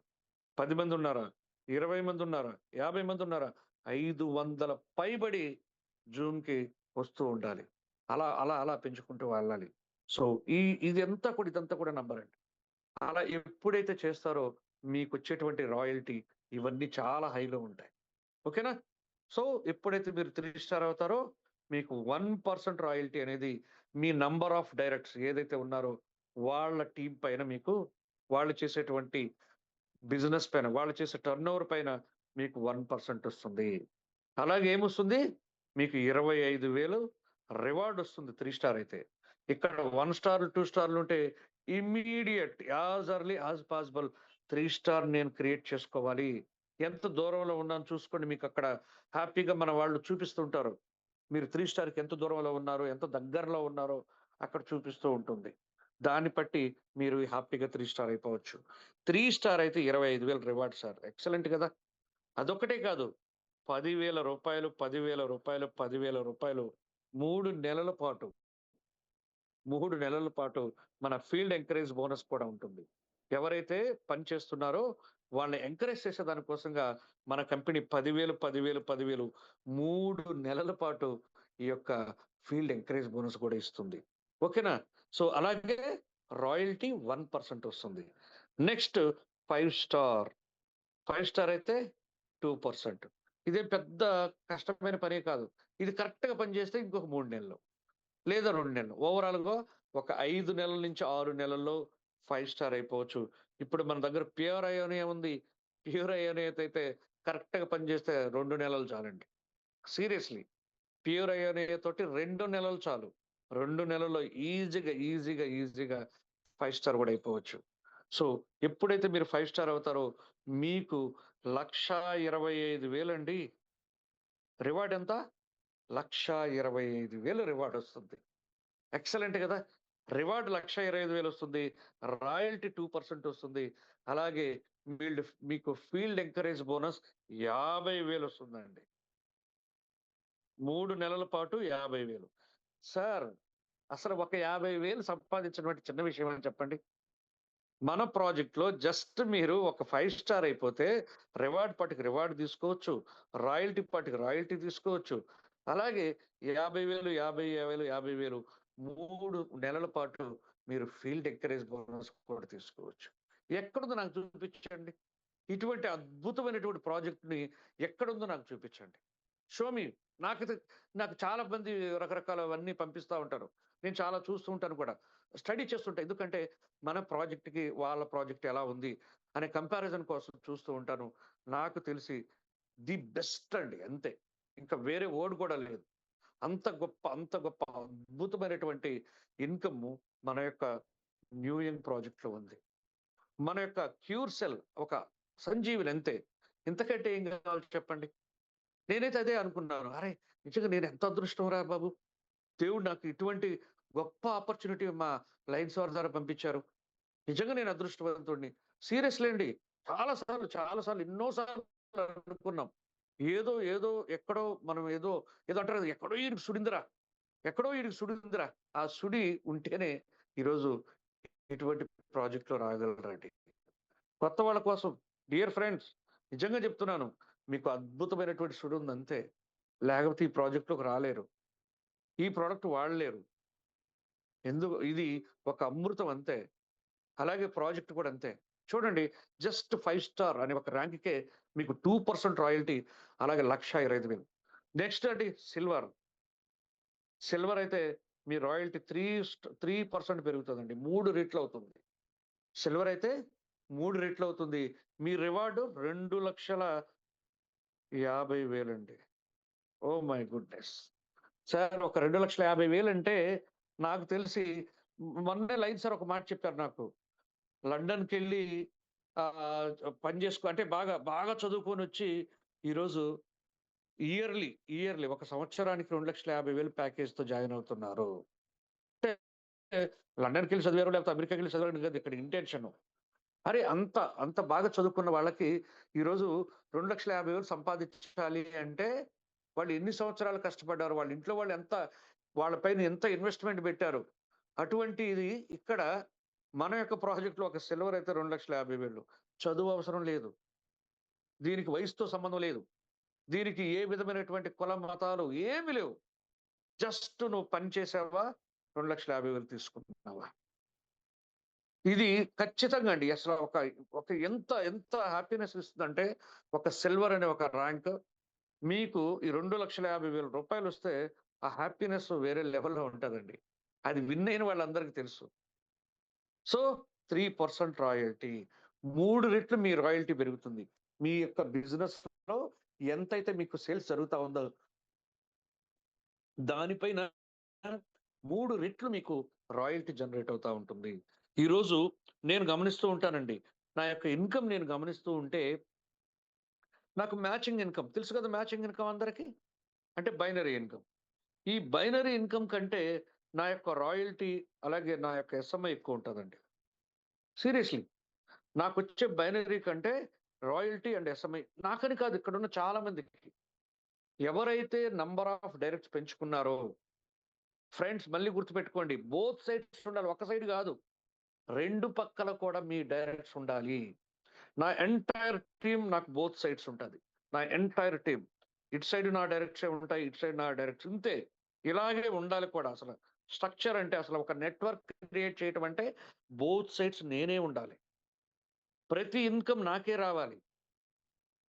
Speaker 3: 10 మందున్నారా? 20 మందున్నారా? 50 మందున్నారా? 500 పైబడి జూమ్‌కి వస్తూ ఉండాలి. అలా పెంచుకుంటూ వెళ్ళాలి. సో, ఈ ఇదంతా కూడా నంబరండి. అలా ఎప్పుడైతే చేస్తారో మీకొచ్చేటువంటి రాయల్టీ ఇవన్నీ చాలా హైలో ఉంటాయి. ఓకేనా? సో, ఎప్పుడైతే మీరు 3 స్టార్ అవుతారో మీకు 1% రాయల్టీ అనేది మీ నంబర్ ఆఫ్ డైరెక్టర్స్ ఏదైతే ఉన్నారో వాళ్ళ టీమ్ పైన మీకు వాళ్ళు చేసేటువంటి బిజినెస్ పైన, వాళ్ళు చేసే టర్నోవర్ పైన మీకు 1% వస్తుంది. అలాగే ఏమొస్తుంది? మీకు 25,000 రివార్డ్ వస్తుంది 3 స్టార్ అయితే. ఇక్కడ 1 స్టార్, 2 స్టార్‌లుంటే immediate as early as possible 3 star నేను క్రియేట్ చేసుకోవాలి. ఎంత దూరంలో ఉన్నానో చూసుకోండి. మీకక్కడ హ్యాపీగా మన వాళ్ళు చూపిస్తుంటారు. మీరు 3 స్టార్‌కి ఎంత దూరంలో ఉన్నారో, ఎంత దగ్గరలో ఉన్నారో అక్కడ చూపిస్తూ ఉంటుంది. దాన్ని బట్టి మీరు హ్యాపీగా 3 స్టార్ అయిపోవచ్చు. 3 స్టార్ అయితే 25,000 రివార్డ్ సార్. ఎక్సలెంట్ గదా! అదొక్కటే కాదు. రూ. 10,000, రూ. 10,000, రూ. 10,000 3 నెలల పాటు, 3 నెలల పాటు మన ఫీల్డ్ ఎంకరేజ్ బోనస్ కూడా ఉంటుంది. ఎవరైతే పని చేస్తున్నారో వాళ్ళని ఎంకరేజ్ చేసే దాని కోసంగా మన కంపెనీ 10,000, 10,000, 10,000 3 నెలల పాటు ఈ యొక్క ఫీల్డ్ ఎంకరేజ్ బోనస్ కూడా ఇస్తుంది. ఓకేనా? సో, అలాగే రాయల్టీ 1% వస్తుంది. Next 5 star. 5 స్టార్ అయితే 2%. ఇదేం పెద్ద కష్టమైన పనే కాదు. ఇది కరెక్ట్‌గా పనిచేస్తే ఇంకొక 3 నెలలు. లేదా 2 నెలలు. ఓవరాల్‌గా ఒక 5 నెలల నుంచి 6 నెలల్లో 5 స్టార్ అయిపోవచ్చు. ఇప్పుడు మన దగ్గర ప్యూర్ అయోనియా ఉంది. ప్యూర్ అయోనియా అయితే కరెక్ట్‌గా పనిచేస్తే 2 నెలలు చాలండి. సీరియస్‌లీ. ప్యూర్ అయోనియా తోటి 2 నెలలు చాలు. 2 నెలల్లో ఈజీగా 5 స్టార్ కూడా అయిపోవచ్చు. సో, ఎప్పుడైతే మీరు 5 స్టార్ అవుతారో మీకు 1,25,000 అండి. రివార్డ్ ఎంత? 1,25,000 రివార్డ్ వస్తుంది. ఎక్సలెంట్ గదా! రివార్డ్ 1,25,000 వస్తుంది. రాయల్టీ 2% వస్తుంది. అలాగే మీకు ఫీల్డ్ ఎంకరేజ్ బోనస్ 50,000 వస్తుందండి. 3 నెలల పాటు 50,000. సార్, అసలు ఒక 50,000 సంపాదించడం అంటే చిన్న విషయమా చెప్పండి? మన ప్రాజెక్ట్‌లో జస్ట్ మీరు ఒక 5 స్టార్ అయిపోతే రివార్డ్ పార్ట్‌కి రివార్డ్ తీసుకోవచ్చు. రాయల్టీ పార్ట్‌కి రాయల్టీ తీసుకోవచ్చు. అలాగే 50,000, 50,000 3 నెలల పాటు మీరు ఫీల్డ్ ఎంకరేజ్ బోనస్ కూడా తీసుకోవచ్చు. ఎక్కడుందో నాకు చూపించండి. ఇటువంటి అద్భుతమైనటువంటి ప్రాజెక్ట్‌ని ఎక్కడుందో నాకు చూపించండి. Show me. నాకైతే నాకు చాలా మంది రకరకాలవన్నీ పంపిస్తా ఉంటారు. నేను చాలా చూస్తూ ఉంటాను కూడా. స్టడీ చేస్తుంటా. ఎందుకంటే మన ప్రాజెక్ట్‌కి వాళ్ళ ప్రాజెక్ట్ ఎలా ఉంది అనే కంపారిజన్ కోసం చూస్తూ ఉంటాను. నాకు తెలిసి ది బెస్ట్ అండి అంతే. ఇంకా వేరే వర్డ్ కూడా లేదు. అంత గొప్ప అద్భుతమైనటువంటి ఇన్‌కమ్ మన యొక్క న్యూ యంగ్ ప్రాజెక్ట్‌లో ఉంది. మన యొక్క క్యూర్ సెల్ ఒక సంజీవని అంతే. ఇంతకంటే ఏం కావాలి చెప్పండి? నేనైతే అదే అనుకున్నాను. అరే! నిజంగా నేను ఎంత అదృష్టంరా బాబు! దేవుడు నాకు ఇటువంటి గొప్ప ఆపర్చునిటీ మా లయన్స్ వారి ద్వారా పంపించారు. నిజంగా నేను అదృష్టవంతుడిని. సీరియస్‌లీ అండి. చాలా సార్లు ఎన్నో సార్లు అనుకున్నాం. ఏదో ఏదో ఎక్కడో మనం ఏదో అంటారు కదా! ఎక్కడో ఈడికి సుడిందిరా. ఆ సుడి ఉంటేనే ఈరోజు ఇటువంటి ప్రాజెక్ట్‌లో రాగలరండి. కొత్త వాళ్ళ కోసం డియర్ ఫ్రెండ్స్, నిజంగా చెప్తున్నాను. మీకు అద్భుతమైనటువంటి సుడి ఉందంతే. లేకపోతే ఈ ప్రాజెక్ట్‌లోకి రాలేరు. ఈ ప్రొడక్ట్ వాడలేరు. ఇది ఒక అమృతం అంతే. అలాగే ప్రాజెక్ట్ కూడా అంతే. చూడండి, జస్ట్ 5 స్టార్ అనే ఒక ర్యాంక్‌కే మీకు 2% రాయల్టీ, అలాగే 1,25,000. నెక్స్ట్ అండి సిల్వర్. సిల్వర్ అయితే మీ రాయల్టీ 3% పెరుగుతదండి. 3 రెట్లవుతుంది. సిల్వర్ అయితే 3 రెట్లవుతుంది. మీ రివార్డ్ 2,50,000 అండి. Oh my goodness! సార్ ఒక 2,50,000 అంటే నాకు తెలిసి మొన్నే లైన్ సార్ ఒక మాట చెప్పారు నాకు. లండన్‌కెళ్ళి ఆహ్, పని చేసుకో అంటే బాగా, బాగా చదువుకొనొచ్చి ఈరోజు ఇయర్‌లీ, ఒక సంవత్సరానికి 2,50,000 ప్యాకేజ్‌తో జాయిన్ అవుతున్నారు. అంటే లండన్‌కెళ్ళి చదివారో లేకపోతే అమెరికాకెళ్ళి చదివారని కాదు ఇక్కడ ఇంటెన్షను. అరే! అంత బాగా చదువుకున్న వాళ్ళకి ఈరోజు 2,50,000 సంపాదించాలి అంటే వాళ్ళు ఎన్ని సంవత్సరాలు కష్టపడ్డారు. వాళ్ళ ఇంట్లో వాళ్ళు వాళ్ళ పైన ఎంత ఇన్వెస్ట్‌మెంట్ పెట్టారు. అటువంటిది ఇక్కడ మన యొక్క ప్రాజెక్ట్‌లో ఒక సిల్వర్ అయితే 2,50,000. చదువు అవసరం లేదు. దీనికి వయసుతో సంబంధం లేదు. దీనికి ఏ విధమైనటువంటి కుల, మతాలు ఏమి లేవు. జస్ట్ నువ్వు పని చేసావా 2,50,000 తీసుకుంటున్నావా? ఇది ఖచ్చితంగా అండి. అసల ఒక ఎంత హ్యాపీనెస్ ఇస్తుందంటే, ఒక సిల్వర్ అనే ఒక ర్యాంక్ మీకు ఈ రూ. 2,50,000 ఆ హ్యాపీనెస్ వేరే లెవెల్‌లో ఉంటదండి. అది విన్ అయిన వాళ్ళందరికీ తెలుసు. So, 3% royalty. 3 రెట్లు మీ రాయల్టీ పెరుగుతుంది. మీ యొక్క బిజినెస్‌లో ఎంతైతే మీకు సేల్స్ జరుగుతా ఉందో, దానిపైన 3 రెట్లు మీకు రాయల్టీ జనరేట్ అవుతా ఉంటుంది. ఈరోజు నేను గమనిస్తూ ఉంటానండి. నా యొక్క ఇన్‌కమ్ నేను గమనిస్తూ ఉంటే, నాకు మ్యాచింగ్ ఇన్‌కమ్ తెలుసు కదా! మ్యాచింగ్ ఇన్‌కమ్ అందరికి. అంటే బైనరీ ఇన్‌కమ్. ఈ బైనరీ ఇన్‌కమ్ కంటే నా యొక్క రాయల్టీ, అలాగే నా యొక్క ఎస్ఎంఐ ఎక్కువుంటదండి. సీరియస్‌లీ. నాకొచ్చే బైనరీ కంటే రాయల్టీ అండ్ ఎస్ఎంఐ నాకని కాదు, ఇక్కడున్న చాలా మందికి. ఎవరైతే నంబర్ ఆఫ్ డైరెక్ట్స్ పెంచుకున్నారో, ఫ్రెండ్స్ మళ్ళీ గుర్తుపెట్టుకోండి. బోత్ సైడ్స్ ఉండాలి. ఒక సైడ్ గాదు. 2 పక్కల కూడా మీ డైరెక్ట్స్ ఉండాలి. నా ఎంటైర్ టీమ్ నాకు బోత్ సైడ్స్ ఉంటది. నా ఎంటైర్ టీమ్. ఇటు సైడ్ నా డైరెక్ట్సే ఉంటాయి. ఇటు సైడ్ నా డైరెక్ట్స్ ఇంతే. ఇలాగే ఉండాలి కూడా అసల. స్ట్రక్చర్ అంటే అసలు ఒక నెట్వర్క్ క్రియేట్ చేయటం అంటే బోత్ సైడ్స్ నేనే ఉండాలి. ప్రతి ఇన్‌కమ్ నాకే రావాలి.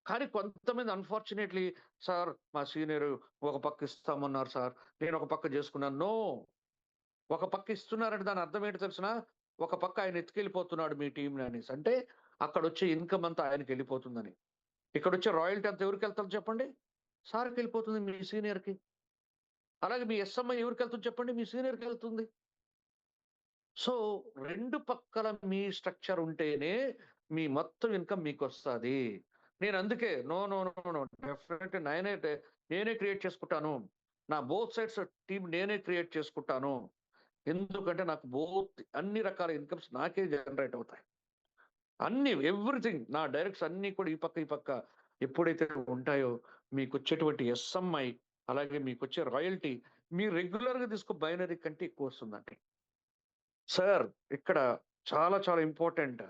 Speaker 3: కానీ కొంతమంది అన్‌ఫార్చునేట్‌లీ సార్ మా సీనియర్ ఒక పక్క ఇస్తామన్నారు సార్. నేను ఒక పక్క చేసుకున్నాను. నో. ఒక పక్క ఇస్తున్నారంటే దాని అర్థం ఏంటో తెలుసునా? ఒక పక్క ఆయన ఎత్తుకెళ్ళిపోతున్నాడు మీ టీమ్‌ని అనేసి. అంటే అక్కడొచ్చే ఇన్‌కమ్ అంతా ఆయనకెళ్ళిపోతుందని. ఇక్కడొచ్చే రాయల్టీ అంతా ఎవరికెళ్తది చెప్పండి? సార్‌కెళ్ళిపోతుంది మీ సీనియర్‌కి. అలాగే మీ ఎస్ఎంఐ ఎవరికెళ్తుంది చెప్పండి? మీ సీనియర్‌కెళ్తుంది. సో, 2 పక్కల మీ స్ట్రక్చర్ ఉంటేనే మీ మొత్తం ఇన్‌కమ్ మీకొస్తది. నేనందుకే no, no, no, no. Definitely నేనే క్రియేట్ చేసుకుంటాను. నా బోత్ సైడ్స్ టీమ్ నేనే క్రియేట్ చేసుకుంటాను. ఎందుకంటే నాకు అన్ని రకాల ఇన్‌కమ్స్ నాకే జనరేట్ అవుతాయి. ఎవ్రీథింగ్ నా డైరెక్ట్స్ అన్నీ కూడా ఈ పక్క ఎప్పుడైతే ఉంటాయో మీకొచ్చేటువంటి ఎస్ఎంఐ, అలాగే మీకొచ్చే రాయల్టీ మీరు రెగ్యులర్‌గా తీసుకో బైనరీ కంటే ఎక్కువొస్తుందండి. సార్ ఇక్కడ చాలా ఇంపార్టెంట్.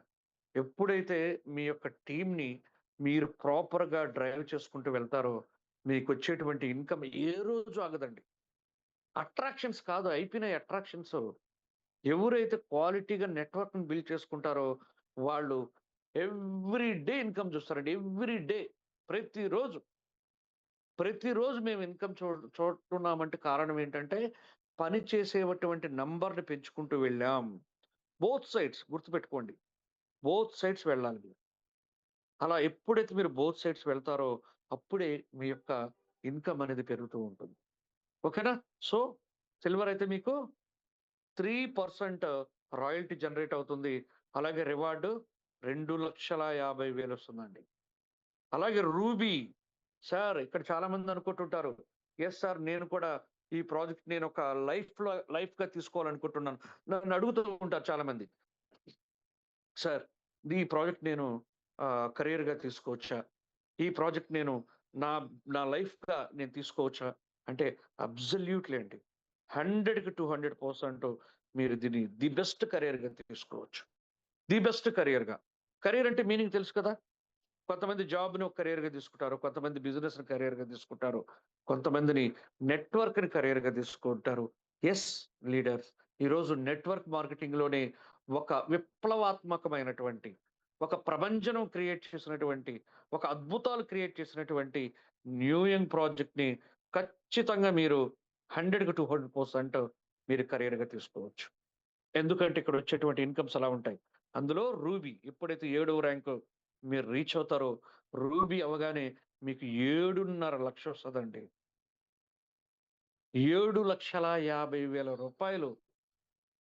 Speaker 3: ఎప్పుడైతే మీ యొక్క టీమ్‌ని మీరు ప్రాపర్‌గా డ్రైవ్ చేసుకుంటూ వెళ్తారో, మీకొచ్చేటువంటి ఇన్‌కమ్ ఏ రోజు ఆగదండి. అట్రాక్షన్స్ కాదు అయిపోయినాయి అట్రాక్షన్స్. ఎవరైతే క్వాలిటీగా నెట్వర్క్‌ని బిల్డ్ చేసుకుంటారో, వాళ్ళు ఎవ్రీ డే ఇన్‌కమ్ చూస్తారండి. Every day. ప్రతిరోజు. ప్రతిరోజు మేము ఇన్‌కమ్ చూస్తున్నామంటే కారణం ఏంటంటే, పని చేసేటువంటి నంబర్‌ని పెంచుకుంటూ వెళ్ళాం. బోత్ సైడ్స్ గుర్తుపెట్టుకోండి. బోత్ సైడ్స్ వెళ్ళాలి మీరు. అలా ఎప్పుడైతే మీరు బోత్ సైడ్స్ వెళ్తారో, అప్పుడే మీ యొక్క ఇన్‌కమ్ అనేది పెరుగుతూ ఉంటుంది. ఓకేనా? సో, సిల్వర్ అయితే మీకు 3% రాయల్టీ జనరేట్ అవుతుంది. అలాగే రివార్డ్ 2,50,000 వస్తుందండి. అలాగే రూబీ సార్ ఇక్కడ చాలా మంది అనుకుంటుంటారు. యెస్ సార్ నేను కూడా ఈ ప్రాజెక్ట్ నేను ఒక లైఫ్‌గా తీసుకోవాలనుకుంటున్నాను. నన్ను అడుగుతూ ఉంటారు చాలా మంది. సార్ ఈ ప్రాజెక్ట్ నేను కెరియర్‌గా తీసుకోవచ్చా? ఈ ప్రాజెక్ట్ నేను నా నా లైఫ్‌గా నేను తీసుకోవచ్చా? అంటే అబ్సల్యూట్‌లీ అండి. 100కి 200% మీరు దీన్ని ది బెస్ట్ కెరియర్‌గా తీసుకోవచ్చు. ది బెస్ట్ కెరియర్‌గా. కెరియర్ అంటే మీనింగ్ తెలుసు కదా! కొంతమంది జాబ్‌ని ఒక కెరియర్‌గా తీసుకుంటారు. కొంతమంది బిజినెస్‌ని కెరియర్‌గా తీసుకుంటారు. కొంతమందిని నెట్‌వర్క్‌ని కెరియర్‌గా తీసుకుంటారు. Yes leaders. ఈరోజు నెట్‌వర్క్ మార్కెటింగ్‌లోనే ఒక విప్లవాత్మకమైనటువంటి, ఒక ప్రభంజనం క్రియేట్ చేసినటువంటి, ఒక అద్భుతాలు క్రియేట్ చేసినటువంటి న్యూ యంగ్ ప్రాజెక్ట్‌ని ఖచ్చితంగా మీరు 100కి 200% మీరు కెరియర్‌గా తీసుకోవచ్చు. ఎందుకంటే ఇక్కడొచ్చేటువంటి ఇన్‌కమ్స్ అలా ఉంటాయి. అందులో రూబీ ఎప్పుడైతే ఏడవ ర్యాంకు మీరు రీచ్ అవుతారో, రూబీ అవ్వగానే మీకు 7,50,000 వస్తదండి. రూ. 7,50,000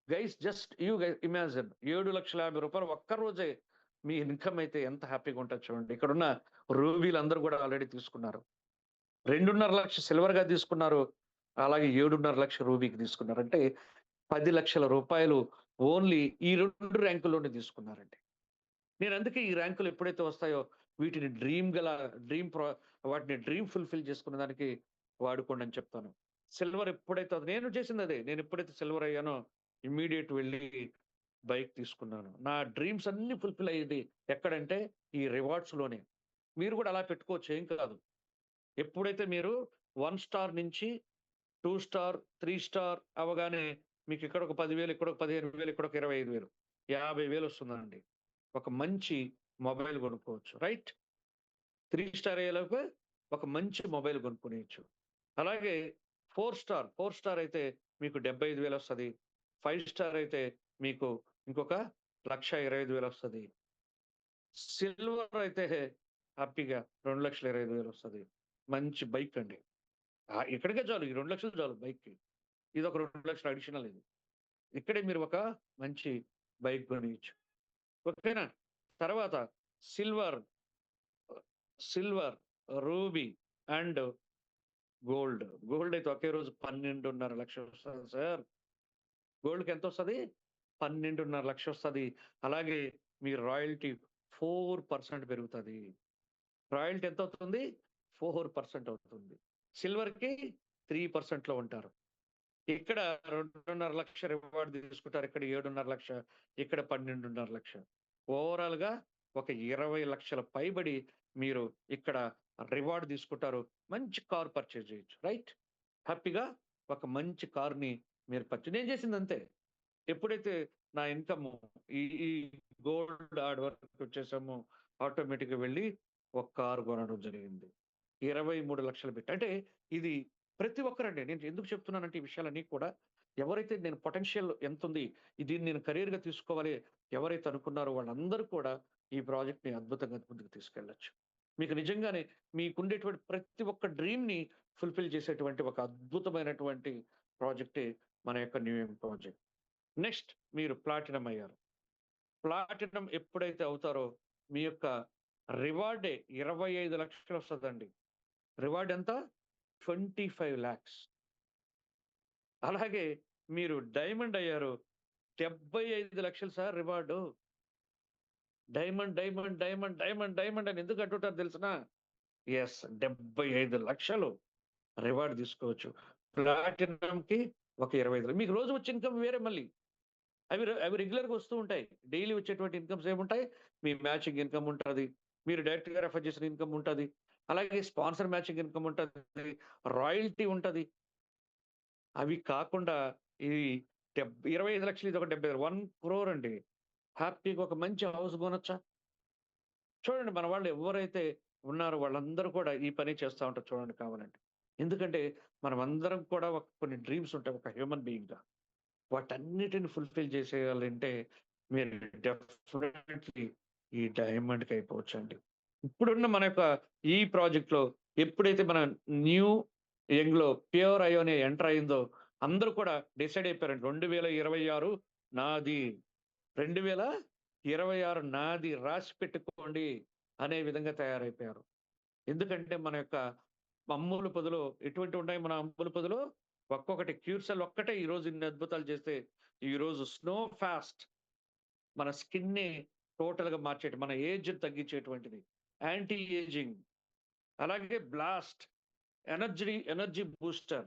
Speaker 3: గైస్ జస్ట్ ఇమాజిన్ రూ. 7,50,000 ఒక్క రోజే మీ ఇన్‌కమ్ అయితే ఎంత హ్యాపీగా ఉంటది చూడండి. ఇక్కడున్న రూబీలందరూ గూడా ఆల్రెడీ తీసుకున్నారు. 2,50,000 సిల్వర్‌గా తీసుకున్నారు. అలాగే 7,50,000 రూబీకి తీసుకున్నారు. అంటే రూ. 10,00,000 ఓన్లీ ఈ 2 ర్యాంకుల్లోనే తీసుకున్నారండి. నేనందుకే ఈ ర్యాంకులు ఎప్పుడైతే వస్తాయో వీటిని వాటిని డ్రీమ్ ఫుల్‌ఫిల్ చేసుకునే దానికి వాడుకోండి అని చెప్తాను. సిల్వర్ ఎప్పుడైతే నేను చేసిందదే. నేనెప్పుడైతే సిల్వర్ అయ్యానో ఇమ్మీడియేట్ వెళ్ళి బైక్ తీసుకున్నాను. నా డ్రీమ్స్ అన్నీ ఫుల్‌ఫిల్ అయ్యేది ఎక్కడంటే ఈ రివార్డ్స్‌లోనే. మీరు కూడా అలా పెట్టుకోవచ్చు ఏం కాదు. ఎప్పుడైతే మీరు 1 స్టార్ నుంచి 2 స్టార్, 3 స్టార్ అవ్వగానే మీకిక్కడ ఒక 10,000 ఇక్కడ ఒక 15,000 ఇక్కడ ఒక 25,000 50,000 వస్తుందండి. ఒక మంచి మొబైల్ కొనుక్కోవచ్చు. రైట్? 3 స్టార్ అయ్యేలోపు ఒక మంచి మొబైల్ కొనుక్కునేయొచ్చు. అలాగే 4 స్టార్ అయితే మీకు 75,000 వస్తది. 5 స్టార్ అయితే మీకు ఇంకొక 1,25,000 వస్తది. సిల్వర్ అయితే హ్యాపీగా 2,25,000 వస్తది. మంచి బైక్ అండి. ఇక్కడికే చాలు. ఈ 2,00,000 చాలు బైక్‌కి. ఇదొక 2,00,000 అడిషనల్ ఇది. ఇక్కడే మీరు ఒక మంచి బైక్ కొనియొచ్చు. ఓకేనా? తర్వాత silver, silver, ruby and gold. Gold అయితే ఒకే రోజు 12,50,000 వస్తది సార్. గోల్డ్‌కి ఎంతొస్తది? 12,50,000 వస్తది. అలాగే మీ రాయల్టీ 4% పెరుగుతది. రాయల్టీ ఎంతవుతుంది? 4% అవుతుంది. సిల్వర్‌కి 3%లో ఉంటారు. ఇక్కడ 2,50,000 రివార్డ్ తీసుకుంటారు. ఇక్కడ 7,50,000 ఇక్కడ 12,50,000 ఓవరాల్‌గా ఒక 20,00,000 పైబడి మీరు ఇక్కడ రివార్డ్ తీసుకుంటారు. మంచి కార్ పర్చేజ్ చేయొచ్చు. రైట్? హ్యాపీగా ఒక మంచి కార్‌ని మీరు నేను చేసిందంతే. ఎప్పుడైతే నా ఇన్‌కమ్ ఈ గోల్డ్ హార్డ్ వర్క్‌కొచ్చేసామో ఆటోమేటిక్‌గా వెళ్ళి ఒక కార్ కొనడం జరిగింది. 23,00,000 పెట్టి. అంటే ఇది ప్రతి ఒక్కరండి. నేను ఎందుకు చెప్తున్నానంటే ఈ విషయాలన్నీ కూడా ఎవరైతే నేను పొటెన్షియల్ ఎంతుంది, దీన్ని నేను కెరియర్‌గా తీసుకోవాలి ఎవరైతే అనుకున్నారో వాళ్ళందరూ కూడా ఈ ప్రాజెక్ట్‌ని అద్భుతంగా ముందుకు తీసుకెళ్ళొచ్చు. మీకు నిజంగానే మీకుండేటువంటి ప్రతి ఒక్క డ్రీమ్‌ని ఫుల్‌ఫిల్ చేసేటువంటి ఒక అద్భుతమైనటువంటి ప్రాజెక్టే మన యొక్క న్యూ ఎం ప్రాజెక్ట్. నెక్స్ట్ మీరు ప్లాటినం అయ్యారు. ప్లాటినం ఎప్పుడైతే అవుతారో మీ యొక్క రివార్డే 25,00,000 వస్తదండి. రివార్డ్ ఎంత? 25,00,000. అలాగే మీరు డైమండ్ అయ్యారు. 75,00,000 sir reward. Diamond, diamond, diamond, diamond, diamond అని ఎందుకు అంటుంటారో తెలుసునా? యెస్. 75,00,000 రివార్డ్ తీసుకోవచ్చు. ప్లాటినంకి ఒక 25,000 మీకు రోజు వచ్చే ఇన్‌కమ్ వేరే మళ్ళీ. అవి రెగ్యులర్‌గా వస్తూ ఉంటాయి. డైలీ వచ్చేటువంటి ఇన్‌కమ్స్ ఏముంటాయి? మీ మ్యాచింగ్ ఇన్‌కమ్ ఉంటది. మీరు డైరెక్ట్‌గా రెఫర్ చేసిన ఇన్‌కమ్ ఉంటది. అలాగే స్పాన్సర్ మ్యాచింగ్ ఇన్‌కమ్ ఉంటది. రాయల్టీ ఉంటది. అవి కాకుండా ఇది 25,00,000 ఇదొక 70,000 1,00,00,000 అండి. హ్యాపీగా ఒక మంచి హౌస్ కొనొచ్చా? చూడండి మన వాళ్ళు ఎవరైతే ఉన్నారో వాళ్ళందరూ కూడా ఈ పని చేస్తా ఉంటారు చూడండి కావాలంటే. ఎందుకంటే మనమందరం కూడా కొన్ని డ్రీమ్స్ ఉంటాయి ఒక హ్యూమన్ బీయింగ్‌గా. వాటన్నిటిని ఫుల్‌ఫిల్ చేసేయాలంటే మీరు డెఫినెట్‌లీ ఈ డైమండ్‌కి అయిపోవచ్చండి. ఇప్పుడున్న మన యొక్క ఈ ప్రాజెక్ట్‌లో ఎప్పుడైతే మన న్యూ యంగ్‌లో ప్యూర్ అయోనే ఎంటర్ అయిందో అందరూ కూడా డిసైడ్ అయిపోయారండి. 2026 నాది. 2026 నాది రాసి పెట్టుకోండి అనే విధంగా తయారైపోయారు. ఎందుకంటే మన యొక్క అమ్ముల పొదిలో ఎటువంటివున్నాయి మన అమ్ముల పొదిలో? ఒక్కొక్కటి క్యూర్సెల్ ఒక్కటే ఈరోజు ఇన్ని అద్భుతాలు చేస్తే, ఈరోజు స్నో ఫాస్ట్ మన స్కిన్‌ని టోటల్‌గా మన ఏజ్ తగ్గించేటువంటిది. యాంటీ ఏజింగ్, అలాగే బ్లాస్ట్, ఎనర్జీ బూస్టర్,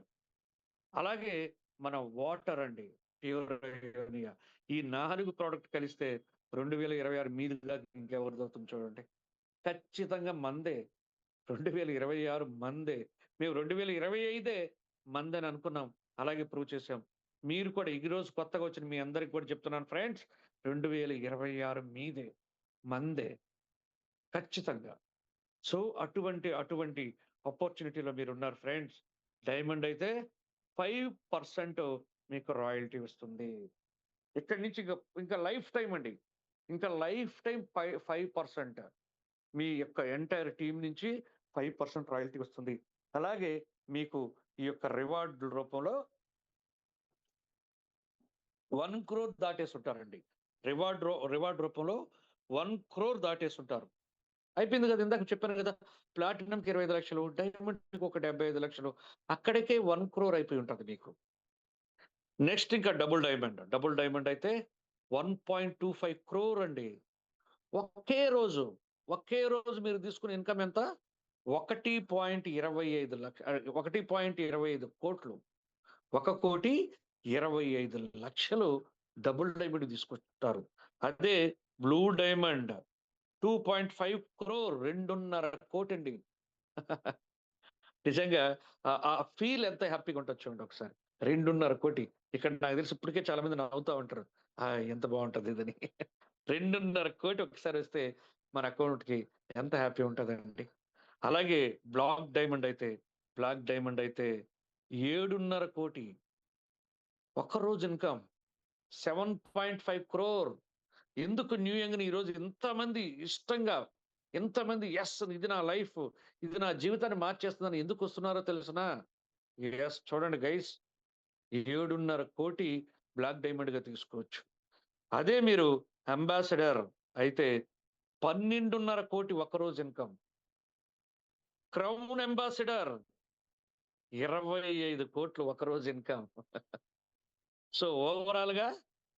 Speaker 3: అలాగే మన వాటర్ అండి. ప్యూర్ అయోనియా. ఈ 4 ప్రొడక్ట్ కలిస్తే 2026 మీది దాకా ఇంకెవరిదవుతుంది చూడండి. ఖచ్చితంగా మందే. 2026 మందే. మేము 2025 మందని అనుకున్నాం. అలాగే ప్రూవ్ చేసాం. మీరు కూడా ఈ రోజు కొత్తగా వచ్చిన మీ అందరికి కూడా చెప్తున్నాను ఫ్రెండ్స్, 2026 మీదే. మందే. ఖచ్చితంగా. సో, అటువంటి ఆపర్చునిటీలో మీరున్నారు ఫ్రెండ్స్. డైమండ్ అయితే 5% మీకు రాయల్టీ వస్తుంది. ఇక్కడి నుంచి ఇంకా లైఫ్ టైమ్ అండి. ఇంకా లైఫ్ టైమ్ 5% మీ యొక్క ఎంటైర్ టీమ్ నుంచి 5% రాయల్టీ వస్తుంది. అలాగే మీకు ఈ యొక్క రివార్డ్ రూపంలో 1 క్రోర్ దాటేసుంటారండి. రివార్డ్ రూపంలో 1 క్రోర్ దాటేసుంటారు. అయిపోయింది కదా! ఇందాక చెప్పాను కదా! ప్లాటినంకి 25,00,000, డైమండ్‌కి ఒక 75,00,000, అక్కడికే 1 క్రోర్ అయిపోయి ఉంటది మీకు. నెక్స్ట్ ఇంకా డబుల్ డైమండ్ అయితే 1.25 క్రోర్ అండి. ఒకే రోజు, మీరు తీసుకున్న ఇన్‌కమ్ ఎంత? 1.25 కోట్లు. 1,25,00,000 డబుల్ డైమండ్ తీసుకొచ్చుంటారు. అదే బ్లూ డైమండ్ 2.5 క్రోర్, 2.5 కోటి. నిజంగా ఆ ఫీల్ ఎంత హ్యాపీగా ఉంటది చూడండి ఒకసారి. 2.5 కోటి. ఇక్కడ నాకు తెలిసి ఇప్పటికే చాలా మంది నవ్వుతా ఉంటారు. ఎంత బావుంటది ఇదని. 2.5 కోటి ఒకసారి వస్తే మన అకౌంట్‌కి ఎంత హ్యాపీ ఉంటదండి. అలాగే బ్లాక్ డైమండ్ అయితే 7.5 కోటి. ఒక్కరోజు ఇన్‌కమ్ 7.5 క్రోర్. ఎందుకు న్యూ యంగ్‌ని ఈరోజు ఇంతమంది ఇష్టంగా, ఎంతమంది యెస్ ఇది నా లైఫ్, ఇది నా జీవితాన్ని మార్చేస్తుందని ఎందుకొస్తున్నారో తెలుసునా? యెస్, చూడండి గైస్, 7.5 కోటి బ్లాక్ డైమండ్‌గా తీసుకోవచ్చు. అదే మీరు అంబాసిడర్ అయితే 12.5 కోటి ఒక్కరోజు ఇన్‌కమ్. క్రౌన్ అంబాసిడర్ 25 కోట్లు ఒకరోజు ఇన్‌కమ్. సో,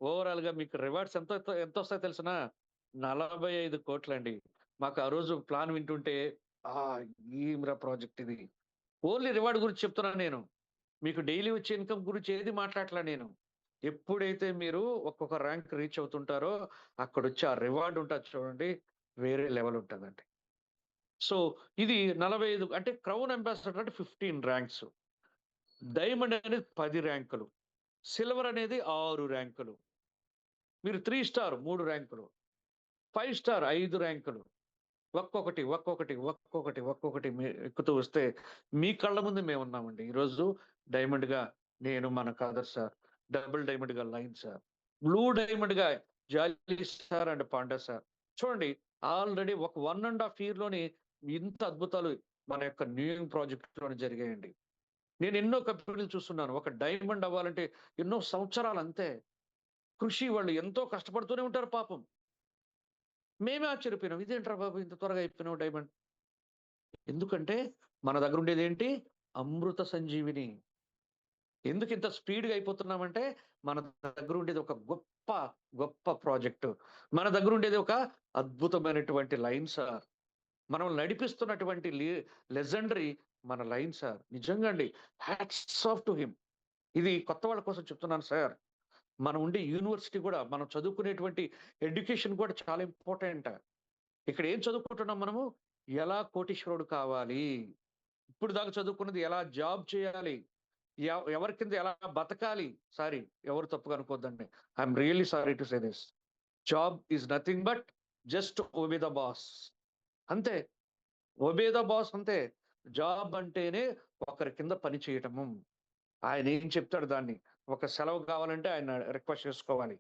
Speaker 3: ఓవరాల్‌గా మీకు రివార్డ్స్ ఎంతొస్తాయో తెలుసునా? 45 కోట్లండి. మాకు ఆ రోజు ప్లాన్ వింటుంటే ఏంరా ప్రాజెక్ట్ ఇది. ఓన్లీ రివార్డ్ గురించి చెప్తున్నాను నేను. మీకు డైలీ వచ్చే ఇన్‌కమ్ గురించి ఏది మాట్లాడట్లా నేను. ఎప్పుడైతే మీరు ఒక్కొక్క ర్యాంక్ రీచ్ అవుతుంటారో, అక్కడొచ్చే ఆ రివార్డ్ ఉంటది చూడండి, వేరే లెవెల్ ఉంటదండి. సో, ఇది 45, అంటే క్రౌన్ అంబాసిడర్ అంటే 15 ర్యాంక్స్. డైమండ్ అనేది 10 ర్యాంకులు. సిల్వర్ అనేది 6 ర్యాంకులు. మీరు 3 స్టార్ 3 ర్యాంకులు. 5 స్టార్ 5 ర్యాంకులు. ఒక్కొక్కటి ఎక్కుతూ వస్తే మీ కళ్ళ ముందు మేమున్నామండి. ఈరోజు డైమండ్‌గా నేను, మన కాదర్ సార్. డబుల్ డైమండ్‌గా లయన్ సార్. బ్లూ డైమండ్‌గా Jolly sir and Panda sir. చూడండి, ఆల్రెడీ ఒక 1½ ఇయర్‌లోనే ఇంత అద్భుతాలు మన యొక్క న్యూయింగ్ ప్రాజెక్ట్‌లోనే జరిగాయండి. నేను ఎన్నో కంపెనీలు చూస్తున్నాను. ఒక డైమండ్ అవ్వాలంటే ఎన్నో సంవత్సరాలు అంతే. కృషి, వాళ్ళు ఎంతో కష్టపడుతూనే ఉంటారు పాపం. మేమే ఆశ్చర్యపోయినాం. ఇదేంట్రా బాబు ఇంత త్వరగా అయిపోయినావు డైమండ్. ఎందుకంటే మన దగ్గర ఉండేదేంటి? అమృత సంజీవిని. ఎందుకు ఇంత స్పీడ్‌గా అయిపోతున్నామంటే మన దగ్గర ఉండేది ఒక గొప్ప ప్రాజెక్టు. మన దగ్గర ఉండేది ఒక అద్భుతమైనటువంటి లైన్ సార్. మనం నడిపిస్తున్నటువంటి లెజెండరీ మన లైన్ సార్. నిజంగా అండి. Hats off to him. ఇది కొత్త వాళ్ళ కోసం చెప్తున్నాను సార్. మనం ఉండే యూనివర్సిటీ కూడా, మనం చదువుకునేటువంటి ఎడ్యుకేషన్ కూడా చాలా ఇంపార్టెంట్. ఇక్కడ ఏం చదువుకుంటున్నాం మనము? ఎలా కోటీశ్వరుడు కావాలి? ఇప్పుడు దాకా చదువుకున్నది ఎలా జాబ్ చేయాలి? ఎవరి కింద ఎలా బతకాలి? సారీ, ఎవరు తప్పుగా అనుకోవద్దండి. I'm really sorry to say this. Job is nothing but just obey the boss. అంతే. ఒబే ద బాస్ అంతే. జాబ్ అంటేనే ఒకరి కింద పని చేయటము. ఆయన ఏం చెప్తాడు దాన్ని. ఒక సెలవు కావాలంటే ఆయన రిక్వెస్ట్ చేసుకోవాలి.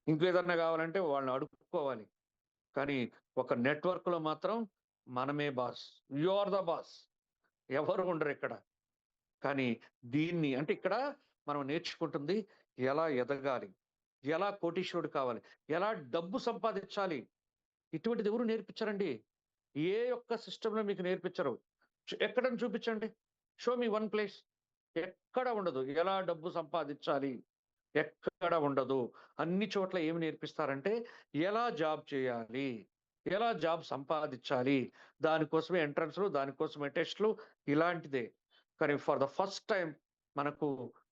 Speaker 3: ఇంకేదన్నా కావాలంటే వాళ్ళని అడుక్కోవాలి. కానీ ఒక నెట్‌వర్క్‌లో మాత్రం మనమే boss. You are the boss. ఎవరు ఉండరిక్కడ. కానీ దీన్ని అంటే ఇక్కడ మనం నేర్చుకుంటుంది ఎలా ఎదగాలి? ఎలా కోటీశ్వరుడు కావాలి? ఎలా డబ్బు సంపాదించాలి? ఇటువంటిది ఎవరు నేర్పించరండి. ఏ ఒక్క సిస్టమ్‌లో మీకు నేర్పించరు. ఎక్కడైనా చూపించండి. Show me one place. ఎక్కడ ఉండదు. ఎలా డబ్బు సంపాదించాలి? ఎక్కడ ఉండదు. అన్ని చోట్ల ఏమి నేర్పిస్తారంటే ఎలా జాబ్ చేయాలి, ఎలా జాబ్ సంపాదించాలి, దానికోసమే ఎంట్రన్స్‌లు, దానికోసమే టెస్ట్‌లు ఇలాంటిదే. కానీ ఫర్ ద ఫస్ట్ టైమ్ మనకు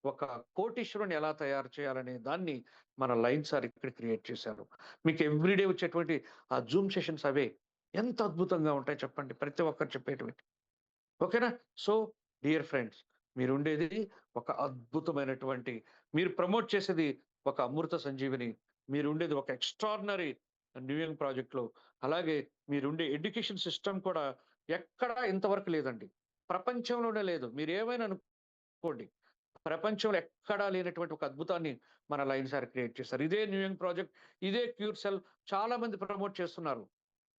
Speaker 3: ఒక కోటీశ్వరుడిని ఎలా తయారు చేయాలనే దాన్ని మన లయన్ సార్ ఇక్కడ క్రియేట్ చేశారు. మీకు ఎవ్రీడే వచ్చేటువంటి ఆ జూమ్ సెషన్స్ అవే. ఎంత అద్భుతంగా ఉంటాయి చెప్పండి. ప్రతి ఒక్కరు చెప్పేటివి. ఓకేనా? సో, డియర్ ఫ్రెండ్స్, మీరుండేది ఒక అద్భుతమైనటువంటి, మీరు ప్రమోట్ చేసేది ఒక అమృత సంజీవిని. మీరుండేది ఒక ఎక్స్ట్రార్డినరీ న్యూ యంగ్ ప్రాజెక్ట్‌లో. అలాగే మీరుండే ఎడ్యుకేషన్ సిస్టమ్ కూడా ఎక్కడా ఇంతవరకు లేదండి. ప్రపంచంలోనే లేదు. మీరేమైనా అనుకోండి. ప్రపంచంలో ఎక్కడా లేనటువంటి ఒక అద్భుతాన్ని మన లయన్ సార్ క్రియేట్ చేశారు. ఇదే న్యూ యంగ్ ప్రాజెక్ట్, ఇదే క్యూర్ సెల్ చాలా మంది ప్రమోట్ చేస్తున్నారు.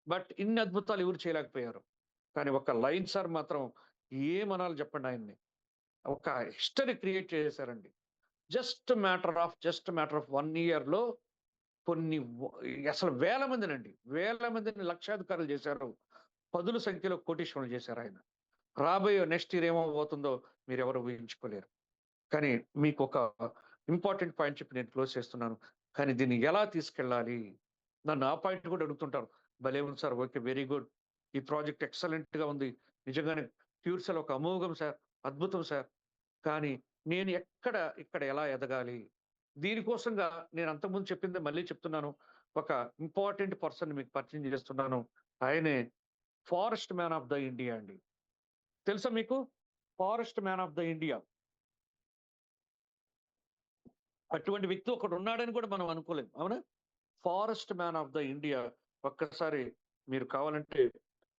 Speaker 3: బట్ ఇన్ని అద్భుతాలు ఎవరు చేయలేకపోయారు. కానీ ఒక లయన్ సార్ మాత్రం ఏమనాలి చెప్పండి ఆయన్ని. ఒక హిస్టరీ క్రియేట్ చేసేసారండి. జస్ట్ మ్యాటర్ ఆఫ్ 1 ఇయర్‌లో కొన్ని వ అసలు వేల మందినండి. వేల మందిని లక్షాధికారులు చేశారు. పదుల సంఖ్యలో కోటీశ్వరులు చేశారాయన. రాబోయే నెక్స్ట్ ఇయర్ ఏమవ్వబోతుందో మీరెవరు ఊహించుకోలేరు. కానీ మీకొక ఇంపార్టెంట్ పాయింట్ చెప్పి నేను క్లోజ్ చేస్తున్నాను. కానీ దీన్ని ఎలా తీసుకెళ్ళాలి? నన్ను ఆ పాయింట్ కూడా అడుగుతుంటారు. భలే ఉంది సార్. ఓకే. Very good. ఈ ప్రాజెక్ట్ ఎక్సలెంట్‌గా ఉంది. నిజంగానే క్యూర్ సెల్ ఒక అమోఘం సార్. అద్భుతం సార్. కానీ నేను ఇక్కడ ఎలా ఎదగాలి? దీనికోసంగా నేను అంతకుముందు చెప్పిందే మళ్ళీ చెప్తున్నాను. ఒక ఇంపార్టెంట్ పర్సన్‌ని మీకు పరిచయం చేస్తున్నాను. ఆయనే forest man of the India అండి. తెలుసా మీకు? Forest man of the India. అటువంటి వ్యక్తి ఒకడున్నాడని కూడా మనం అనుకోలేం. అవునా? Forest man of the India. ఒక్కసారి మీరు కావాలంటే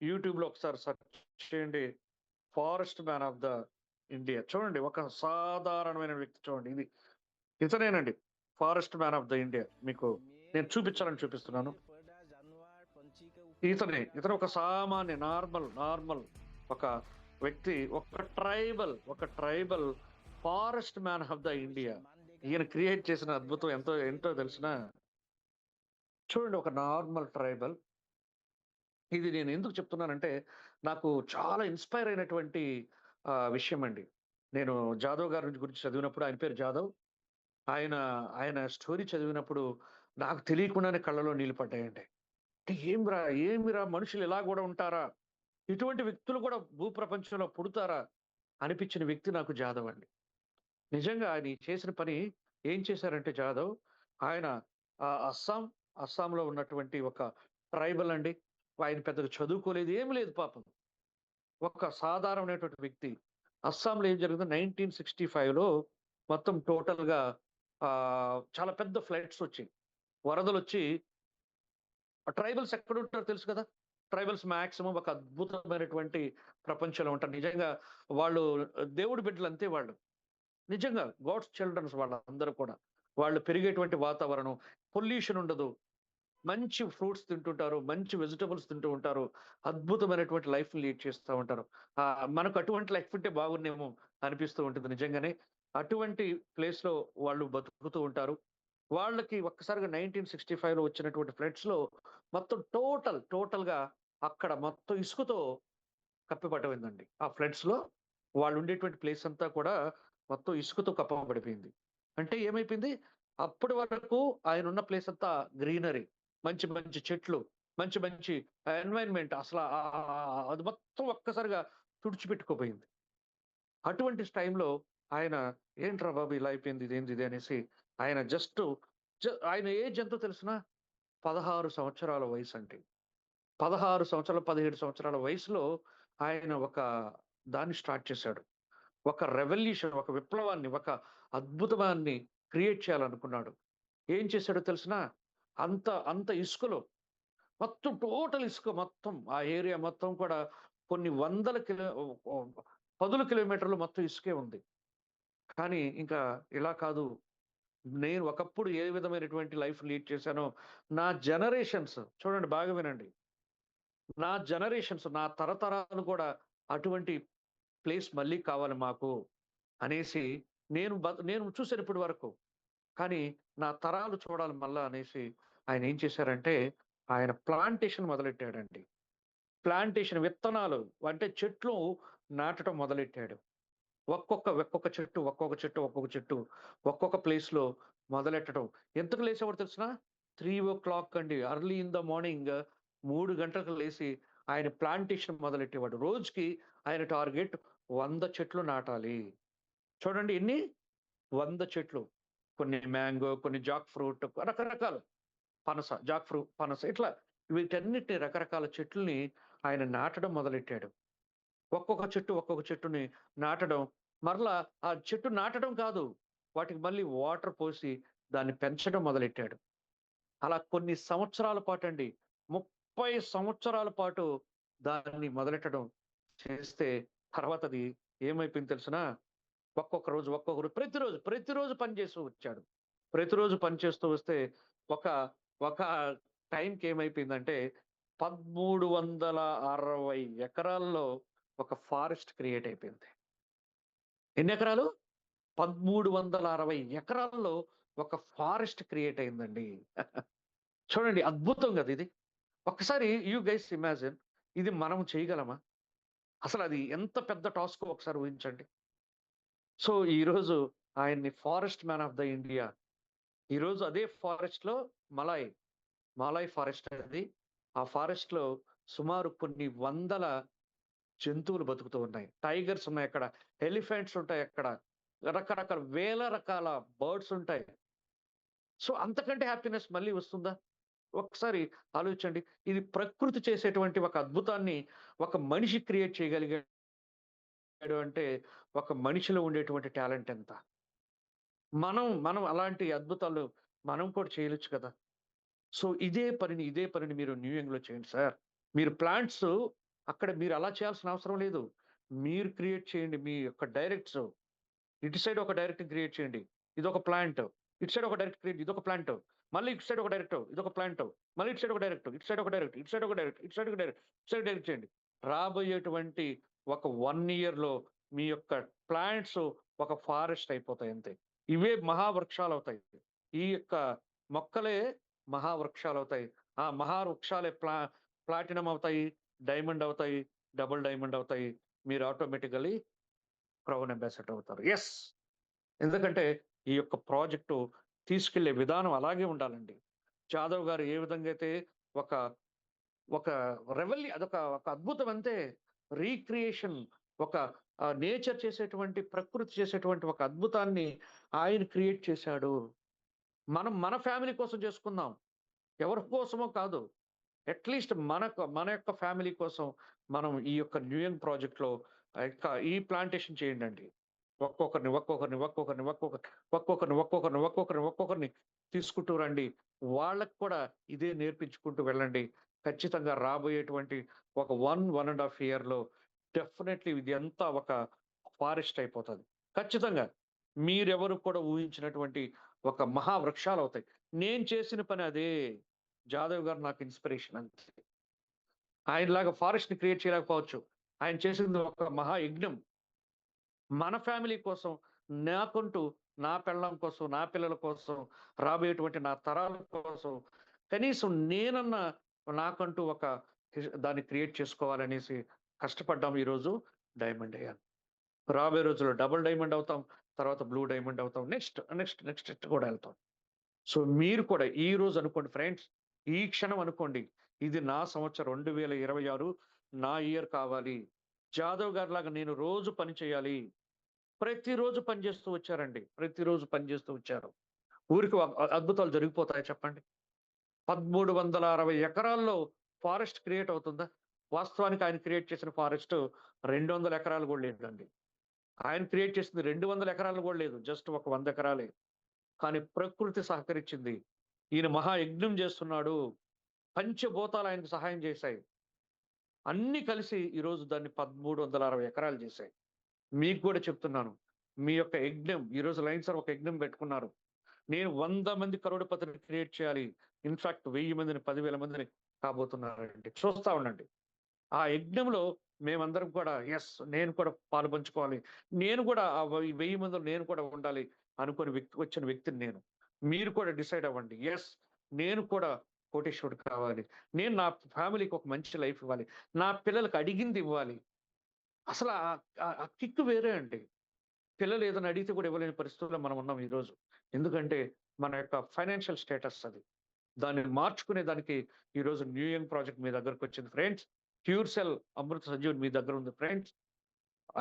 Speaker 3: యూట్యూబ్‌లో ఒకసారి సెర్చ్ చేయండి. Forest man of the India. చూడండి, ఒక సాధారణమైన వ్యక్తి చూడండి. ఇతనేనండి forest man of the India. మీకు నేను చూపించాలని చూపిస్తున్నాను. ఇతను ఒక సామాన్య నార్మల్ ఒక వ్యక్తి, ఒక tribal forest man of the India. ఈయన క్రియేట్ చేసిన అద్భుతం ఎంతో తెలిసినా, చూడండి, ఒక నార్మల్ ట్రైబల్. ఇది నేను ఎందుకు చెప్తున్నానంటే, నాకు చాలా ఇన్‌స్పైర్ అయినటువంటి విషయం అండి. నేను జాదవ్ గారి గురించి చదివినప్పుడు, ఆయన పేరు జాదవ్. ఆయన, ఆయన స్టోరీ చదివినప్పుడు నాకు తెలియకుండానే కళ్ళలో నీళ్ళు పడ్డాయండి. అంటే ఏమిరా మనుషులు ఇలా గూడా ఉంటారా? ఇటువంటి వ్యక్తులు కూడా భూప్రపంచంలో పుడతారా? అనిపించిన వ్యక్తి నాకు జాదవ్ అండి. నిజంగా ఆయన ఈ చేసిన పని ఏం చేశారంటే జాదవ్, ఆయన అస్సాంలో ఉన్నటువంటి ఒక ట్రైబల్ అండి. ఆయన పెద్దగా చదువుకోలేదు. ఏమి లేదు పాపం. ఒక సాధారణమైనటువంటి వ్యక్తి. అస్సాంలో ఏం జరిగిందో 1965లో మొత్తం టోటల్‌గా చాలా పెద్ద ఫ్లడ్స్ వచ్చాయి. వరదలొచ్చి ట్రైబల్స్ ఎక్కడుంటారో తెలుసు కదా! ట్రైబల్స్ మాక్సిమం ఒక అద్భుతమైనటువంటి ప్రపంచంలో ఉంటారు. నిజంగా వాళ్ళు దేవుడి బిడ్డలంతే వాళ్ళు. నిజంగా గాడ్స్ చిల్డ్రన్స్ వాళ్ళందరూ కూడా. వాళ్ళు పెరిగేటువంటి వాతావరణం, పొల్యూషన్ ఉండదు. మంచి ఫ్రూట్స్ తింటుంటారు. మంచి వెజిటబుల్స్ తింటూ ఉంటారు. అద్భుతమైనటువంటి లైఫ్‌ని లీడ్ చేస్తా ఉంటారు. మనకు అటువంటి లైఫ్ ఉంటే బాగున్నేమో అనిపిస్తూ ఉంటుంది నిజంగానే. అటువంటి ప్లేస్‌లో వాళ్ళు బతుకుతూ ఉంటారు. వాళ్ళకి ఒక్కసారిగా 1965లో వచ్చినటువంటి ఫ్లడ్స్‌లో మొత్తం టోటల్‌గా అక్కడ మొత్తం ఇసుకతో కప్పిపట్టమైందండి. ఆ ఫ్లడ్స్‌లో వాళ్ళుండేటువంటి ప్లేస్ అంతా కూడా మొత్తం ఇసుకతో కప్పబడిపోయింది. అంటే ఏమైపోయింది? అప్పటి వరకు ఆయనున్న ప్లేస్ అంతా గ్రీనరీ. మంచి మంచి చెట్లు, మంచి ఎన్వైర్న్‌మెంట్ అసల అది మొత్తం ఒక్కసారిగా తుడిచిపెట్టుకుపోయింది. అటువంటి టైంలో ఆయన, ఏంట్రా బాబు ఇలా అయిపోయింది, ఇదేందిది అనేసి ఆయన ఆయన ఏజ్ ఎంతో తెలుసునా? 16 సంవత్సరాల వయసండి. 16 సంవత్సరాలు, 17 సంవత్సరాల వయసులో ఆయన ఒక దాన్ని స్టార్ట్ చేశాడు. ఒక రెవల్యూషన్, ఒక విప్లవాన్ని, ఒక అద్భుతమాన్ని క్రియేట్ చేయాలనుకున్నాడు. ఏం చేశాడో తెలుసునా? అంత ఇసుకలో మొత్తం టోటల్ ఇసుక మొత్తం ఆ ఏరియా మొత్తం కూడా కొన్ని వందల పదుల కిలోమీటర్లు మొత్తం ఇసుకే ఉంది. కానీ ఇంకా ఇలా కాదు. నేను ఒకప్పుడు ఏ విధమైనటువంటి లైఫ్ లీడ్ చేశానో, నా జనరేషన్స్ చూడండి, బాగా వినండి. నా తరతరాలు కూడా అటువంటి ప్లేస్ మళ్ళీ కావాలి మాకు అనేసి నేను చూసాను ఇప్పటి వరకు. కానీ నా తరాలు చూడాలి మళ్ళా అనేసి ఆయన ఏం చేశారంటే, ఆయన ప్లాంటేషన్ మొదలెట్టాడండి. ప్లాంటేషన్ విత్తనాలు అంటే చెట్లు నాటడం మొదలెట్టాడు. ఒక్కొక్క చెట్టు, ఒక్కొక్క ప్లేస్‌లో మొదలెట్టడం. ఎంతకు లేసేవాడో తెలిసినా? 3:00 అండి. ఎర్లీ ఇన్ ద మార్నింగ్ 3 గంటలకు లేసి ఆయన ప్లాంటేషన్ మొదలెట్టేవాడు. రోజుకి ఆయన టార్గెట్ 100 చెట్లు నాటాలి. చూడండి ఎన్ని? 100 చెట్లు. కొన్ని మ్యాంగో, కొన్ని జాక్ ఫ్రూట్ రకరకాలు. పనస, పనస ఇట్లా వీటన్నిటిని రకరకాల చెట్లని ఆయన నాటడం మొదలెట్టాడు. ఒక్కొక్క చెట్టుని నాటడం. మరలా ఆ చెట్టు నాటడం కాదు. వాటికి మళ్ళీ వాటర్ పోసి దాన్ని పెంచడం మొదలెట్టాడు. అలా కొన్ని సంవత్సరాల పాటండి. 30 సంవత్సరాల పాటు దాన్ని మొదలెట్టడం చేస్తే తర్వాత అది ఏమైపోయిందో తెలుసునా? ప్రతిరోజు పని చేస్తూ వచ్చాడు. ప్రతిరోజు పని చేస్తూ వస్తే ఒక ఒక టైంకి ఏమైపోయిందంటే 1360 ఎకరాల్లో ఒక ఫారెస్ట్ క్రియేట్ అయిపోయింది. ఎన్ని ఎకరాలు? 1360 ఎకరాల్లో ఒక ఫారెస్ట్ క్రియేట్ అయిందండి. చూడండి అద్భుతం కదా ఇది. ఒక్కసారి యూ గైస్ ఇమాజిన్, ఇది మనం చేయగలమా? అసలది ఎంత పెద్ద టాస్కో ఒకసారి ఊహించండి. సో, ఈరోజు ఆయన్ని forest man of the India. ఈరోజు అదే ఫారెస్ట్‌లో మలాయ్, మాలాయ్ ఫారెస్ట్ అది. ఆ ఫారెస్ట్‌లో సుమారు కొన్ని వందల జంతువులు బతుకుతూ ఉన్నాయి. టైగర్స్ ఉన్నాయక్కడ, ఎలిఫెంట్స్ ఉంటాయక్కడ, రకరకాల వేల రకాల బర్డ్స్ ఉంటాయి. సో, అంతకంటే హ్యాపీనెస్ మళ్ళీ వస్తుందా? ఒక్కసారి ఆలోచించండి. ఇది ప్రకృతి చేసేటువంటి ఒక అద్భుతాన్ని ఒక మనిషి క్రియేట్ చేయగలిగాడు అంటే, ఒక మనిషిలో ఉండేటువంటి టాలెంట్ ఎంత? మనం అలాంటి అద్భుతాలు మనం కూడా చేయొచ్చు కదా! సో, ఇదే పనిని మీరు న్యూయంగ్‌లో చేయండి సార్. మీరు ప్లాంట్స్ అక్కడ మీరు అలా చేయాల్సిన అవసరం లేదు. మీరు క్రియేట్ చేయండి మీ యొక్క డైరెక్ట్స్. ఇటు సైడ్ ఒక డైరెక్ట్‌ని క్రియేట్ చేయండి. ఇదొక ప్లాంట్. ఇటు సైడ్ ఒక డైరెక్ట్ క్రియేట్ ఇదొక ప్లాంట్. మళ్ళీ ఇటు సైడ్ ఒక డైరెక్ట్ ఇదొక ప్లాంట్. మళ్ళీ ఇటు సైడ్ ఒక డైరెక్ట్, ఇటు సైడ్ ఒక డైరెక్ట్, ఇటు సైడ్ ఒక డైరెక్ట్, ఇటు సైడ్ ఒక డైరెక్ట్, ఇటు సైడ్ డైరెక్ట్ చేయండి. రాబోయేటువంటి ఒక 1 ఇయర్‌లో మీ యొక్క ప్లాంట్స్ ఒక ఫారెస్ట్ అయిపోతాయి అంతే. ఇవే మహావృక్షాలవుతాయి. ఈ యొక్క మొక్కలే మహావృక్షాలవుతాయి. ఆ మహావృక్షాలే ప్లాటినం అవుతాయి, డైమండ్ అవుతాయి, డబుల్ డైమండ్ అవుతాయి. మీరు ఆటోమేటికల్లీ క్రౌన్ అంబాసిడర్ అవుతారు. యెస్! ఎందుకంటే ఈ యొక్క ప్రాజెక్టు తీసుకెళ్ళే విధానం అలాగే ఉండాలండి. జాదవ్ గారు ఏ విధంగా అయితే ఒక ఒక అదొక అద్భుతం అంతే. రీక్రియేషన్ ఒక నేచర్ చేసేటువంటి, ప్రకృతి చేసేటువంటి ఒక అద్భుతాన్ని ఆయన క్రియేట్ చేశాడు. మనం మన ఫ్యామిలీ కోసం చేసుకుందాం. ఎవరి కోసమో కాదు. అట్‌లీస్ట్ మన యొక్క ఫ్యామిలీ కోసం మనం ఈ యొక్క న్యూయన్ ప్రాజెక్ట్‌లో ఈ ప్లాంటేషన్ చేయండండి. ఒక్కొక్కరిని, ఒక్కొక్కరిని, ఒక్కొక్కరిని, ఒక్కొక్కరిని, ఒక్కొక్కరిని, ఒక్కొక్కరిని, ఒక్కొక్కరిని, ఒక్కొక్కరిని తీసుకుంటూ రండి. వాళ్ళకి కూడా ఇదే నేర్పించుకుంటూ వెళ్ళండి. ఖచ్చితంగా రాబోయేటువంటి ఒక 1 ఇయర్‌లో డెఫినైట్‌లీ ఇదంతా ఒక ఫారెస్ట్ అయిపోతది. ఖచ్చితంగా. మీరెవరు కూడా ఊహించినటువంటి ఒక మహా వృక్షాలవుతాయి. నేను చేసిన పని అదే. జాదవ్ గారు నాకు ఇన్‌స్పిరేషన్ అంతే. ఆయనలాగా ఫారెస్ట్‌ని క్రియేట్ చేయలేకపోవచ్చు. ఆయన చేసింది ఒక మహాయజ్ఞం. మన ఫ్యామిలీ కోసం, నాకంటూ, నా పెళ్ళాం కోసం, నా పిల్లల కోసం, రాబోయేటువంటి నా తరాల కోసం, కనీసం నేనన్నా నాకంటూ ఒక దాన్ని క్రియేట్ చేసుకోవాలనేసి కష్టపడ్డాం. ఈరోజు డైమండ్ అయ్యాను. రాబోయే రోజుల్లో డబుల్ డైమండ్ అవుతాం. తర్వాత బ్లూ డైమండ్ అవుతాం. నెక్స్ట్ కూడా ఎళ్తాం. సో, మీరు కూడా ఈరోజు అనుకోండి ఫ్రెండ్స్. ఈ క్షణం అనుకోండి. ఇది నా సంవత్సరం 2026 నా ఇయర్ కావాలి. జాదవ్ గారిలాగా నేను రోజు పని చేయాలి. ప్రతిరోజు పని చేస్తూ వచ్చారండి. ప్రతిరోజు పని చేస్తూ వచ్చారు. ఊరికి అద్భుతాలు జరిగిపోతాయా చెప్పండి? 1360 ఎకరాల్లో ఫారెస్ట్ క్రియేట్ అవుతుందా? వాస్తవానికి ఆయన క్రియేట్ చేసిన ఫారెస్ట్ 200 ఎకరాలు గూడా లేదండి. ఆయన క్రియేట్ చేసింది 200 ఎకరాలు గూడా లేదు. జస్ట్ ఒక 100 ఎకరాలే. కానీ ప్రకృతి సహకరించింది. ఈయన మహాయజ్ఞం చేస్తున్నాడు. పంచభూతాలు ఆయనకు సహాయం చేశాయి. అన్నీ కలిసి ఈరోజు దాన్ని 1360 ఎకరాలు చేశాయి. మీకు కూడా చెప్తున్నాను. మీ యొక్క యజ్ఞం ఈరోజు లయన్ సార్ ఒక యజ్ఞం పెట్టుకున్నారు. నేను 100 మంది కరోడపతిని క్రియేట్ చేయాలి. ఇన్‌ఫాక్ట్ 1000 మందిని, 10,000 మందిని కాబోతున్నారండి. చూస్తా ఉండండి. ఆ యజ్ఞంలో మేమందరం కూడా నేను కూడా పాలుపంచుకోవాలి. నేను కూడా ఆ 1000 మందిలో నేను కూడా ఉండాలి అనుకోని వచ్చిన వ్యక్తిని నేను. మీరు కూడా డిసైడ్ అవ్వండి. నేను కూడా కోటీశ్వరుడు కావాలి. నేను నా ఫ్యామిలీకి ఒక మంచి లైఫ్ ఇవ్వాలి. నా పిల్లలకి అడిగింది ఇవ్వాలి. అసల ఆ కిక్ వేరే అండి. పిల్లలు ఏదైనా అడిగితే కూడా ఇవ్వలేని పరిస్థితుల్లో మనం ఉన్నాం ఈరోజు. ఎందుకంటే మన యొక్క ఫైనాన్షియల్ స్టేటస్ అది. దాన్ని మార్చుకునే దానికి ఈరోజు న్యూ యంగ్ ప్రాజెక్ట్ మీ దగ్గరకు వచ్చింది ఫ్రెండ్స్. ప్యూర్ సెల్ అమృత సంజీవని మీ దగ్గర ఉంది ఫ్రెండ్స్.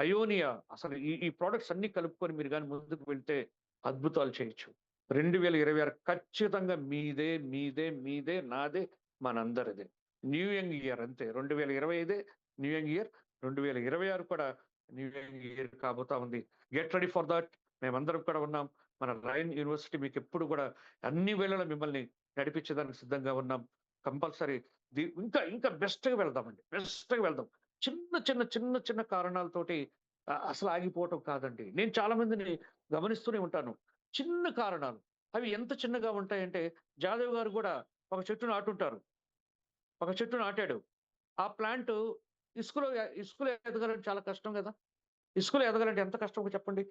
Speaker 3: అయోనియా అసలు ఈ ప్రొడక్ట్స్ అన్ని కలుపుకొని మీరు కానీ ముందుకు వెళ్తే అద్భుతాలు చేయొచ్చు. 2026 ఖచ్చితంగా మీదే, మీదే, మీదే, నాదే, మనందరిదే. న్యూ యంగ్ ఇయర్ అంతే. 2025 న్యూ యంగ్ ఇయర్. 2026 కూడా న్యూ యంగ్ ఇయర్ కాబోతా ఉంది. Get ready for that. మేమందరం కూడా ఉన్నాం. మన రైన్ యూనివర్సిటీ మీకు ఎప్పుడు కూడా అన్ని వేళలా మిమ్మల్ని నడిపించడానికి సిద్ధంగా ఉన్నాం. కంపల్సరీ ఇంకా ఇంకా బెస్ట్‌గా వెళ్దామండి. బెస్ట్‌గా వెళ్దాం. చిన్న చిన్న చిన్న చిన్న కారణాలతోటి అసలు ఆగిపోవటం కాదండి. నేను చాలా మందిని గమనిస్తూనే ఉంటాను. చిన్న కారణాలు. అవి ఎంత చిన్నగా ఉంటాయంటే, జాదవ్ గారు గూడా ఒక చెట్టు నాటుంటారు. ఒక చెట్టు నాటాడు. ఆ ప్లాంటు ఇసుకలో ఎదగాలంటే చాలా కష్టం గదా! ఇసుకలో ఎదగాలంటే ఎంత కష్టమో చెప్పండి.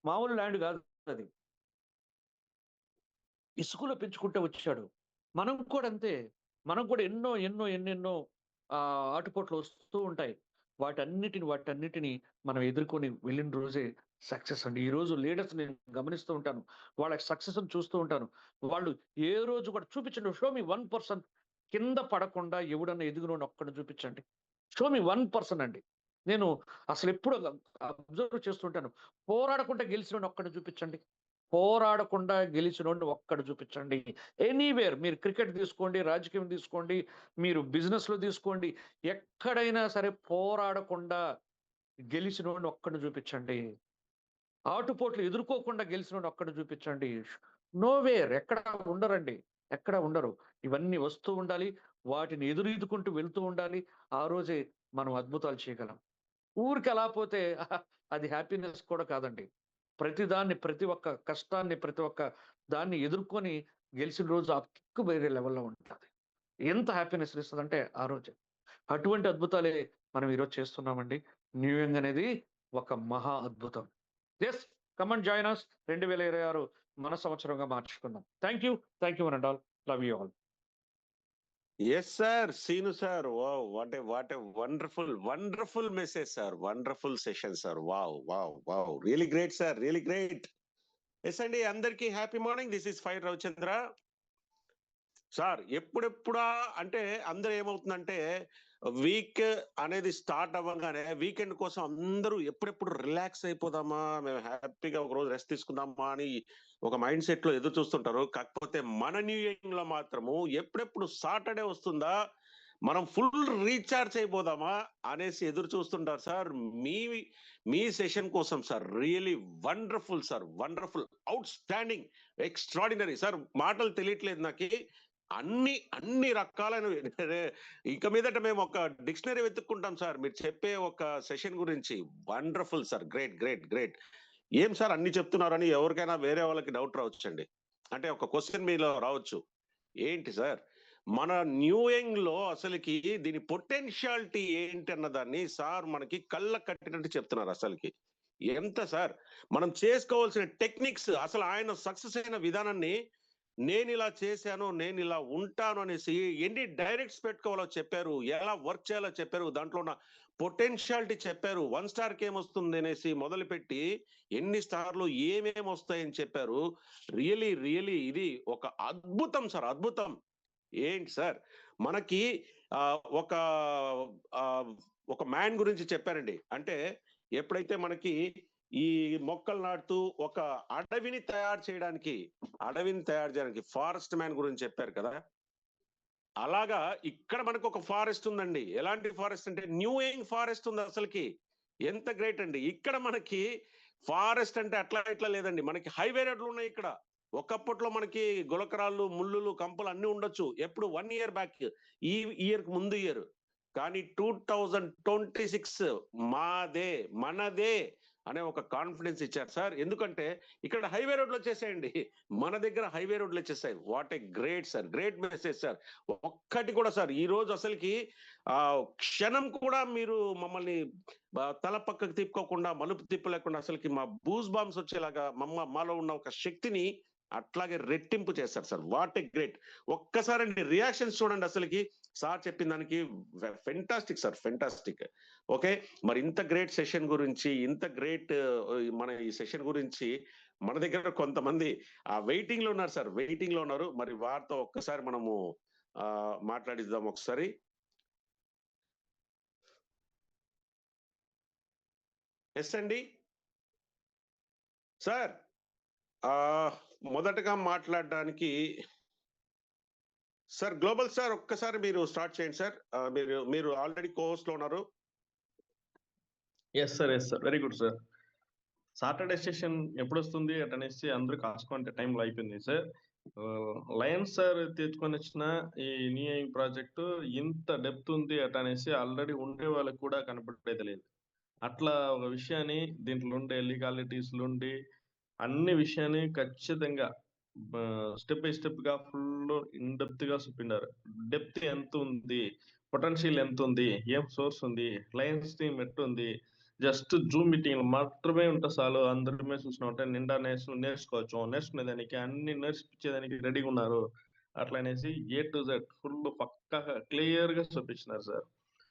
Speaker 3: మామూలు ల్యాండ్ గాదు అది. ఇసుకలో పెంచుకుంటూ వచ్చాడు. మనం కూడా అంతే. మనం కూడా ఎన్నెన్నో ఆటుపోట్లు వస్తూ ఉంటాయి. వాటన్నిటిని మనం ఎదుర్కొని వెళ్ళిన రోజే సక్సెస్ అండి. ఈరోజు లీడర్స్ నేను గమనిస్తూ ఉంటాను. వాళ్ళ సక్సెస్‌ని చూస్తూ ఉంటాను. వాళ్ళు ఏ రోజు కూడా చూపించండి. షో మీ 1% కింద పడకుండా ఎవడన్నా ఎదిగినోడిని ఒక్కడిని చూపించండి. షో మీ 1% అండి. నేను అసలెప్పుడు అబ్జర్వ్ చేస్తుంటాను. పోరాడకుండా గెలిసినోడిని ఒక్కడిని చూపించండి. పోరాడకుండా గెలిచినోడిని ఒక్కడు చూపించండి. ఎనీవేర్ మీరు క్రికెట్ తీసుకోండి, రాజకీయం తీసుకోండి, మీరు బిజినెస్‌లో తీసుకోండి. ఎక్కడైనా సరే పోరాడకుండా గెలిచినోడిని ఒక్కడిని చూపించండి. ఆటుపోట్లు ఎదుర్కోకుండా గెలిచినోడిని ఒక్కడిని చూపించండి. నోవేర్ ఎక్కడ ఉండరండి. ఎక్కడ ఉండరు. ఇవన్నీ వస్తూ ఉండాలి. వాటిని ఎదురీదుకుంటూ వెళ్తూ ఉండాలి. ఆ రోజే మనం అద్భుతాలు చేయగలం. ఊరికే అలా పోతే అది హ్యాపీనెస్ కూడా కాదండి. ప్రతి ఒక్క కష్టాన్ని, ప్రతి ఒక్క దాన్ని ఎదుర్కొని గెలిచిన రోజు ఆ కిక్ వేరే లెవెల్‌లో ఉంటది. ఎంత హ్యాపీనెస్‌నిస్తదంటే ఆ రోజే. అటువంటి అద్భుతాలే మనం ఈరోజు చేస్తున్నామండి. న్యూ యంగ్ అనేది ఒక మహా అద్భుతం. Yes. Come and join us. 2026 మన సంవత్సరంగా మార్చుకుందాం. Thank you. Thank you one and all. Love you all.
Speaker 1: Yes, sir. Seenu, sir. Wow, what a wonderful message, sir. Wonderful session, sir. Wow. Really great, sir. Really great. Yes, అండి అందరికీ happy morning. This is fire Ravichandra. Sir ఎప్పుడెప్పుడా అంటే అందరూ ఏమవుతుందంటే week అనేది start అవ్వగానే weekend కోసం అందరూ ఎప్పుడెప్పుడు రిలాక్స్ అయిపోదామా, మేము హ్యాపీగా ఒక రోజు రెస్ట్ తీసుకుందామా అని ఒక మైండ్ సెట్ లో ఎదురు చూస్తుంటారు. కాకపోతే మన న్యూ ఇయర్ లో మాత్రము ఎప్పుడెప్పుడు సాటర్డే వస్తుందా, మనం ఫుల్ రీఛార్జ్ అయిపోదామా అనేసి ఎదురు చూస్తుంటారు సార్. మీ సెషన్ కోసం sir really wonderful sir. Wonderful, out standing, extraordinary sir. మాటలు తెలియట్లేదు నాకు. అన్ని రకాలైన ఇక మీదట మేము ఒక డిక్షనరీ వెతుక్కుంటాం సార్ మీరు చెప్పే ఒక సెషన్ గురించి. Wonderful sir. గ్రేట్. ఏం సార్ అన్ని చెప్తున్నారని ఎవరికైనా వేరే వాళ్ళకి డౌట్ రావచ్చండి. అంటే ఒక క్వశ్చన్ మీలో రావచ్చు, ఏంటి సార్ మన న్యూ యంగ్ లో అసలుకి దీని పొటెన్షియాలిటీ ఏంటి అన్నదాన్ని సార్ మనకి కళ్ళ కట్టినట్టు చెప్తున్నారు. అసలుకి ఎంత సార్ మనం చేసుకోవాల్సిన టెక్నిక్స్, అసలు ఆయన సక్సెస్ అయిన విధానాన్ని, నేను ఇలా చేశాను, నేను ఇలా ఉంటాను అనేసి ఎన్ని డైరెక్ట్స్ పెట్టుకోవాలో చెప్పారు, ఎలా వర్క్ చేయాలో చెప్పారు, దాంట్లో ఉన్న పొటెన్షియాలిటీ చెప్పారు, 1 స్టార్కి ఏమొస్తుంది అనేసి మొదలుపెట్టి ఎన్ని స్టార్లు ఏమేమి వస్తాయని చెప్పారు. రియలీ ఇది ఒక అద్భుతం సార్. అద్భుతం. ఏంటి సార్ మనకి ఒక ఒక మ్యాన్ గురించి చెప్పారండి. అంటే ఎప్పుడైతే మనకి ఈ మొక్కలు నాటుతూ ఒక అడవిని తయారు చేయడానికి ఫారెస్ట్ మ్యాన్ గురించి చెప్పారు కదా. అలాగా ఇక్కడ మనకు ఒక ఫారెస్ట్ ఉందండి. ఎలాంటి ఫారెస్ట్ అంటే న్యూ యంగ్ ఫారెస్ట్ ఉంది. అసలుకి ఎంత గ్రేట్ అండి. ఇక్కడ మనకి ఫారెస్ట్ అంటే అట్లా ఇట్లా లేదండి, మనకి హైవే రోడ్లు ఉన్నాయి ఇక్కడ. ఒకప్పట్లో మనకి గులకరాళ్ళు, ముళ్ళులు, కంపలు అన్ని ఉండొచ్చు. ఎప్పుడు 1 ఇయర్ బ్యాక్, ఈ ఇయర్ కు ముందు ఇయర్. కానీ 2026 మనదే అనే ఒక కాన్ఫిడెన్స్ ఇచ్చారు సార్. ఎందుకంటే ఇక్కడ హైవే రోడ్లు వచ్చేసాయండి. మన దగ్గర హైవే రోడ్లు వచ్చేసాయి. What a great sir. Great message sir. ఒక్కటి కూడా సార్ ఈ రోజు అసలుకి క్షణం కూడా మీరు మమ్మల్ని తల పక్కకు తిప్పుకోకుండా, మలుపు తిప్పలేకుండా అసలుకి మా బూస్ బాంబ్స్ వచ్చేలాగా మాలో ఉన్న ఒక శక్తిని అట్లాగే రెట్టింపు చేస్తారు సార్. What a great. ఒక్కసారి రియాక్షన్స్ చూడండి అసలుకి. సార్ చెప్పిన దానికి ఫెంటాస్టిక్ సార్, ఫెంటాస్టిక్. ఓకే, మరి ఇంత గ్రేట్ సెషన్ గురించి, ఇంత గ్రేట్ మన ఈ సెషన్ గురించి మన దగ్గర కొంతమంది వెయిటింగ్ లో ఉన్నారు సార్, వెయిటింగ్ లో ఉన్నారు. మరి వారితో ఒక్కసారి మనము మాట్లాడిద్దాం ఒకసారి. ఎస్ అండి సార్. మొదటగా మాట్లాడడానికి సార్ గ్లోబల్ సార్, ఒక్కసారి మీరు స్టార్ట్ చేయండి సార్. మీరు ఆల్రెడీ కోహోస్ట్ లో ఉన్నారు.
Speaker 4: Yes sir, very good sir. Saturday session ఎప్పుడు వస్తుంది అటనేసి అందరూ కాసుకుంటే టైంలో అయిపోయింది సార్. లయన్స్ సార్ తెచ్చుకొని వచ్చిన ఈ న్యూ ప్రాజెక్టు ఇంత డెప్త్ ఉంది అటనేసి ఆల్రెడీ ఉండే వాళ్ళకి కూడా కనపడేది లేదు. అట్లా ఒక విషయాన్ని దీంట్లో ఉండే లీగాలిటీస్ నుండి అన్ని విషయాన్ని ఖచ్చితంగా స్టెప్ బై స్టెప్ గా ఫుల్ ఇన్ డెప్త్ గా చూపిండారు. డెప్త్ ఎంత ఉంది, పొటెన్షియల్ ఎంత ఉంది, ఏం సోర్స్ ఉంది, లయన్స్ టీమ్ ఎట్టుంది, జస్ట్ జూమ్ మీటింగ్ మాత్రమే ఉంటే చాలు. అందరిమే చూసినామంటే నిండా నేర్చుకోవచ్చు. నేర్చుకునేదానికి అన్ని నేర్పించేదానికి రెడీగా ఉన్నారు. అట్లా అనేసి A to Z ఫుల్ పక్కా క్లియర్ గా చూపించినారు సార్.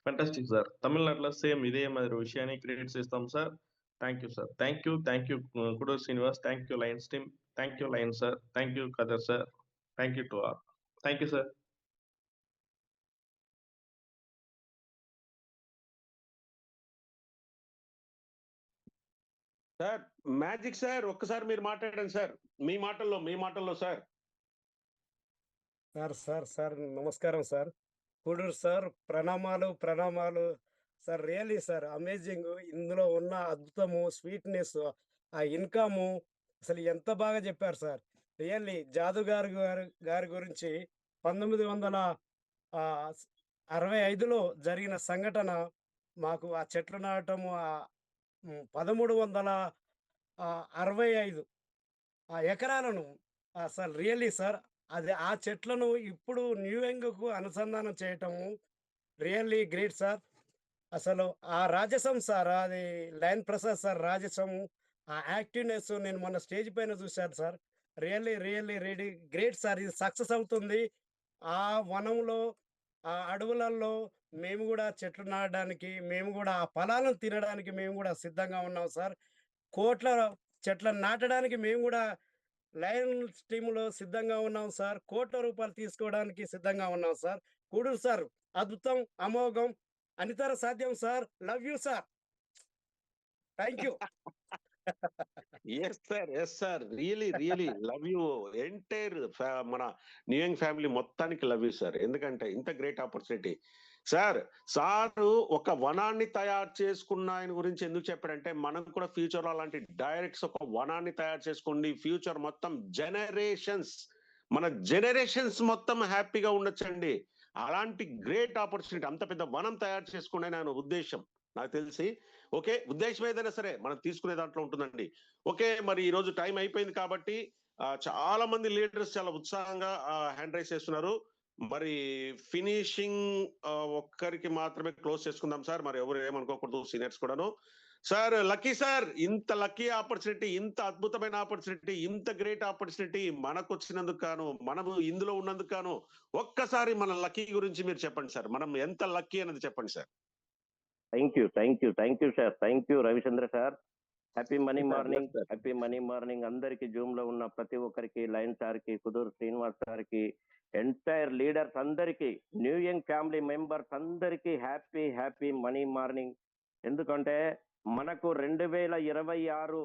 Speaker 4: Fantastic sir. తమిళనాడులో సేమ్ ఇదే మాదిరి విషయాన్ని క్రియేట్ చేస్తాం sir. Thank you sir. Thank you Kuduru Srinivas. Thank you lions team. Thank you lion sir. Thank you Kadar sir. Thank you to all. Thank you sir.
Speaker 1: Sir magic sir, ఒక్కసారి మీరు మాట్లాడండి sir, మీ మాటల్లో సార్.
Speaker 5: సార్ నమస్కారం sir. Kuduru sir, ప్రణామాలు sir. Really sir amazing. ఇందులో ఉన్న అద్భుతము, స్వీట్నెస్, ఆ ఇన్కము అసలు ఎంత బాగా చెప్పారు సార్. రియల్లీ జాదు గారి గురించి 1965లో జరిగిన సంఘటన, మాకు ఆ చెట్లు నాటము 1365 ఎకరాలను అసలు రియల్లీ సార్, అది ఆ చెట్లను ఇప్పుడు న్యూయంగ్కు అనుసంధానం చేయటము రియల్లీ గ్రేట్ సార్. అసలు ఆ రాజసం సార్, అది లయన్ ప్రసాద్ సార్ రాజసం, ఆ యాక్టివ్నెస్ నేను మొన్న స్టేజ్ పైన చూశాను సార్. Really great sir. ఇది సక్సెస్ అవుతుంది. ఆ వనంలో, ఆ అడవులలో మేము కూడా చెట్లు నాటడానికి, మేము కూడా ఆ ఫలాలను తినడానికి మేము కూడా సిద్ధంగా ఉన్నాం సార్. కోట్ల చెట్లను నాటడానికి మేము కూడా లయన్స్ టీములో సిద్ధంగా ఉన్నాం సార్. కోట్ల రూపాయలు తీసుకోవడానికి సిద్ధంగా ఉన్నాం సార్. కుడూరు సార్ అద్భుతం, అమోఘం, అనితర సాధ్యం sir. Love you sir. Thank you.
Speaker 1: Yes sir, really love you. Entire మన న్యూయంగ్ ఫ్యామిలీ మొత్తానికి లవ్ యూ సార్. ఎందుకంటే ఇంత గ్రేట్ ఆపర్చునిటీ సార్. సారు ఒక వనాన్ని తయారు చేసుకున్న ఆయన గురించి ఎందుకు చెప్పాడంటే, మనం కూడా ఫ్యూచర్ లో అలాంటి డైరెక్ట్స్ ఒక వనాన్ని తయారు చేసుకోండి, ఫ్యూచర్ మొత్తం మన జనరేషన్స్ మొత్తం హ్యాపీగా ఉండొచ్చండి. అలాంటి గ్రేట్ ఆపర్చునిటీ, అంత పెద్ద వనం తయారు చేసుకోండి అని ఆయన ఉద్దేశం నాకు తెలిసి. ఓకే, ఉద్దేశం ఏదైనా సరే మనం తీసుకునే దాంట్లో ఉంటుందండి. ఓకే, మరి ఈ రోజు టైం అయిపోయింది కాబట్టి చాలా మంది లీడర్స్ చాలా ఉత్సాహంగా హ్యాండ్ రైస్ చేస్తున్నారు. మరి ఫినిషింగ్ ఒక్కరికి మాత్రమే క్లోజ్ చేసుకుందాం సార్. మరి ఎవరు ఏమనుకోకూడదు, సీనియర్స్ కూడాను. సార్ లక్కీ సార్, ఇంత లక్కీ ఆపర్చునిటీ, ఇంత అద్భుతమైన ఆపర్చునిటీ, ఇంత గ్రేట్ ఆపర్చునిటీ మనకు వచ్చినందుకు గాను, మనము ఇందులో ఉన్నందుకు గాను ఒక్కసారి మన లక్కీ గురించి మీరు చెప్పండి సార్. మనం ఎంత లక్కీ అనేది చెప్పండి sir.
Speaker 2: Thank you sir. Thank you Ravichandra sir. Happy money morning అందరికి, జూమ్ లో ఉన్న ప్రతి ఒక్కరికి, లయన్ సార్ కి, కుదూరు శ్రీనివాస్ సార్ కి, ఎంటైర్ లీడర్స్ అందరికి, న్యూయంగ్ ఫ్యామిలీ మెంబర్స్ అందరికి హ్యాపీ మనీ మార్నింగ్. ఎందుకంటే మనకు 2026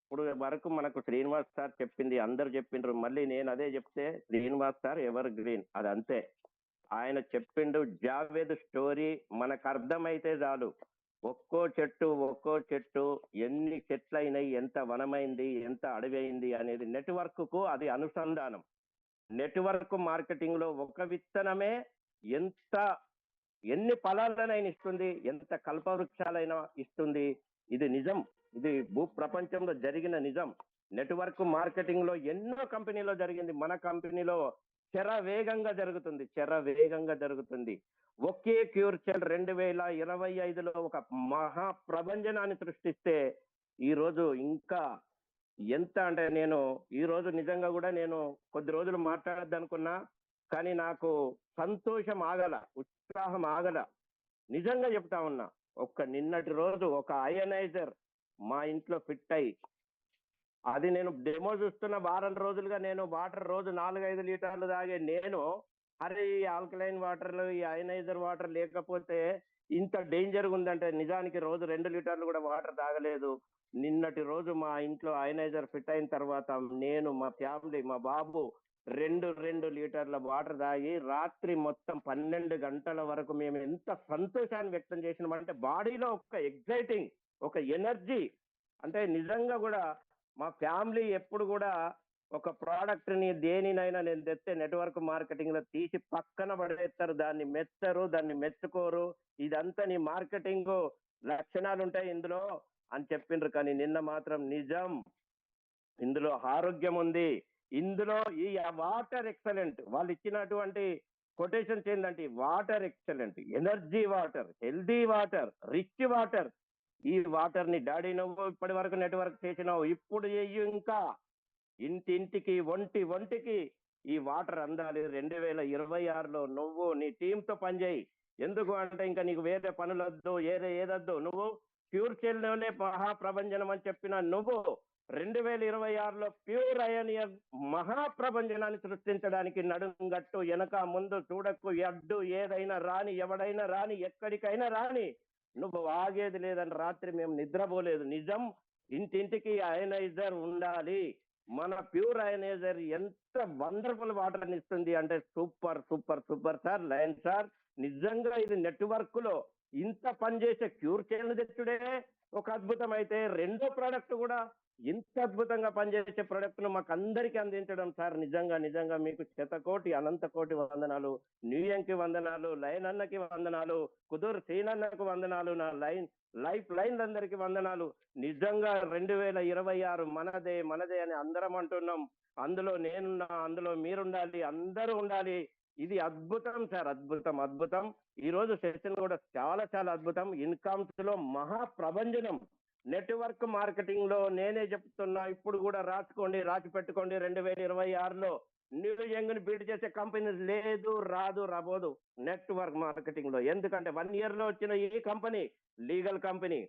Speaker 2: ఇప్పుడు వరకు మనకు శ్రీనివాస్ సార్ చెప్పింది అందరు చెప్పిండ్రు. మళ్ళీ నేను అదే చెప్తే, శ్రీనివాస్ సార్ ఎవర్ గ్రీన్, అది అంతే. ఆయన చెప్పిండు జావేద్ స్టోరీ మనకు అర్థమైతే చాలు. ఒక్కో చెట్టు ఎన్ని చెట్లు అయినాయి, ఎంత వనమైంది, ఎంత అడవి అయింది అనేది నెట్వర్క్ కు అది అనుసంధానం. నెట్వర్క్ మార్కెటింగ్ లో ఒక విత్తనమే ఎన్ని ఫలాలనైనా ఇస్తుంది, ఎంత కల్పవృక్షాలైనా ఇస్తుంది. ఇది నిజం, ఇది భూ ప్రపంచంలో జరిగిన నిజం. నెట్వర్క్ మార్కెటింగ్ లో ఎన్నో కంపెనీలో జరిగింది, మన కంపెనీలో శరవేగంగా జరుగుతుంది. ఒకే క్యూర్చెల్ 2025లో ఒక మహా ప్రపంచనాన్ని సృష్టిస్తే, ఈ రోజు ఇంకా ఎంత అంటే నేను ఈ రోజు నిజంగా కూడా నేను కొద్ది రోజులు మాట్లాడద్దు అనుకున్నా, కానీ నాకు సంతోషం ఆగల, ఉత్సాహం ఆగల. నిజంగా చెప్తా ఉన్నా, నిన్నటి రోజు ఒక అయనైజర్ మా ఇంట్లో ఫిట్ అయ్యి, అది నేను డెమో చూస్తున్న వారం రోజులుగా నేను వాటర్ రోజు 4-5 లీటర్లు తాగే నేను, అరే ఈ ఆల్కలైన్ వాటర్లు, ఈ అయనైజర్ వాటర్ లేకపోతే ఇంత డేంజర్ ఉందంటే నిజానికి రోజు 2 లీటర్లు కూడా వాటర్ తాగలేదు. నిన్నటి రోజు మా ఇంట్లో అయనైజర్ ఫిట్ అయిన తర్వాత నేను, మా ఫ్యామిలీ, మా బాబు 2 లీటర్ల వాటర్ తాగి రాత్రి మొత్తం 12 గంటల వరకు మేము ఎంత సంతోషాన్ని వ్యక్తం చేసినామంటే బాడీలో ఒక ఎగ్జైటింగ్, ఒక ఎనర్జీ. అంటే నిజంగా కూడా మా ఫ్యామిలీ ఎప్పుడు కూడా ఒక ప్రోడక్ట్ ని దేనినైనా నేను తెస్తే నెట్వర్క్ మార్కెటింగ్ లో తీసి పక్కన పడేస్తారు, దాన్ని మెచ్చరు, దాన్ని మెచ్చుకోరు. ఇదంతా నీ మార్కెటింగ్ లక్షణాలు ఉంటాయి ఇందులో అని చెప్పిండ్రు. కానీ నిన్న మాత్రం నిజం, ఇందులో ఆరోగ్యం ఉంది, ఇందులో ఈ వాటర్ ఎక్సలెంట్. వాళ్ళు ఇచ్చినటువంటి కొటేషన్స్ ఏంటంటే water excellent, energy water, healthy water, rich water. ఈ వాటర్ ని డాడీ నువ్వు ఇప్పటి వరకు నెట్వర్క్ చేసినావు, ఇప్పుడు చెయ్యి, ఇంకా ఇంటింటికి ఒంటికి ఈ వాటర్ అందాలి. 2026లో నువ్వు నీ టీంతో పనిచేయి. ఎందుకు అంటే ఇంకా నీకు వేరే పనులొద్దు, ఏదొద్దు. నువ్వు ప్యూర్ లోనే మహాప్రభంజనం అని చెప్పిన నువ్వు 2026లో ప్యూర్ అయనియర్ మహాప్రభంజనాన్ని సృష్టించడానికి నడుంగట్టు, వెనక ముందు చూడకు, ఎడ్డు ఏదైనా రాని, ఎవడైనా రాని, ఎక్కడికైనా రాని, నువ్వు ఆగేది లేదని రాత్రి మేము నిద్రపోలేదు. నిజం, ఇంటింటికి అయనైజర్ ఉండాలి. మన ప్యూర్ అయనైజర్ ఎంత వండర్ఫుల్ వాటర్ ఇస్తుంది అంటే super super super sir. Lion sir, నిజంగా ఇది నెట్వర్క్ లో ఇంత పనిచేసే క్యూర్ చేయను తెచ్చుడే ఒక అద్భుతం అయితే, రెండో ప్రోడక్ట్ కూడా ఇంత అద్భుతంగా పనిచేసే ప్రొడక్ట్ ను మాకు అందరికీ అందించడం సార్, నిజంగా మీకు శతకోటి అనంత కోటి వందనాలు. న్యూయంకి వందనాలు, లైన్ అన్నకి వందనాలు, కుదూర్ సీనన్నకు వందనాలు, నా లైఫ్ లైన్లందరికీ వందనాలు. నిజంగా 2026 మనదే అని అందరం అంటున్నాం. అందులో నేనున్నా, అందులో మీరుండాలి, అందరూ ఉండాలి. ఇది అద్భుతం సార్, అద్భుతం. ఈ రోజు సెషన్ కూడా చాలా అద్భుతం. ఇన్కమ్స్ లో మహాప్రభంజనం. నెట్వర్క్ మార్కెటింగ్ లో నేనే చెప్తున్నా, ఇప్పుడు కూడా రాసి పెట్టుకోండి. 2026లో న్యూయంగ్ ని బీట్ చేసే కంపెనీ లేదు, రాబోదు నెట్వర్క్ మార్కెటింగ్ లో. ఎందుకంటే 1 year లో వచ్చిన ఈ కంపెనీ లీగల్ కంపెనీ,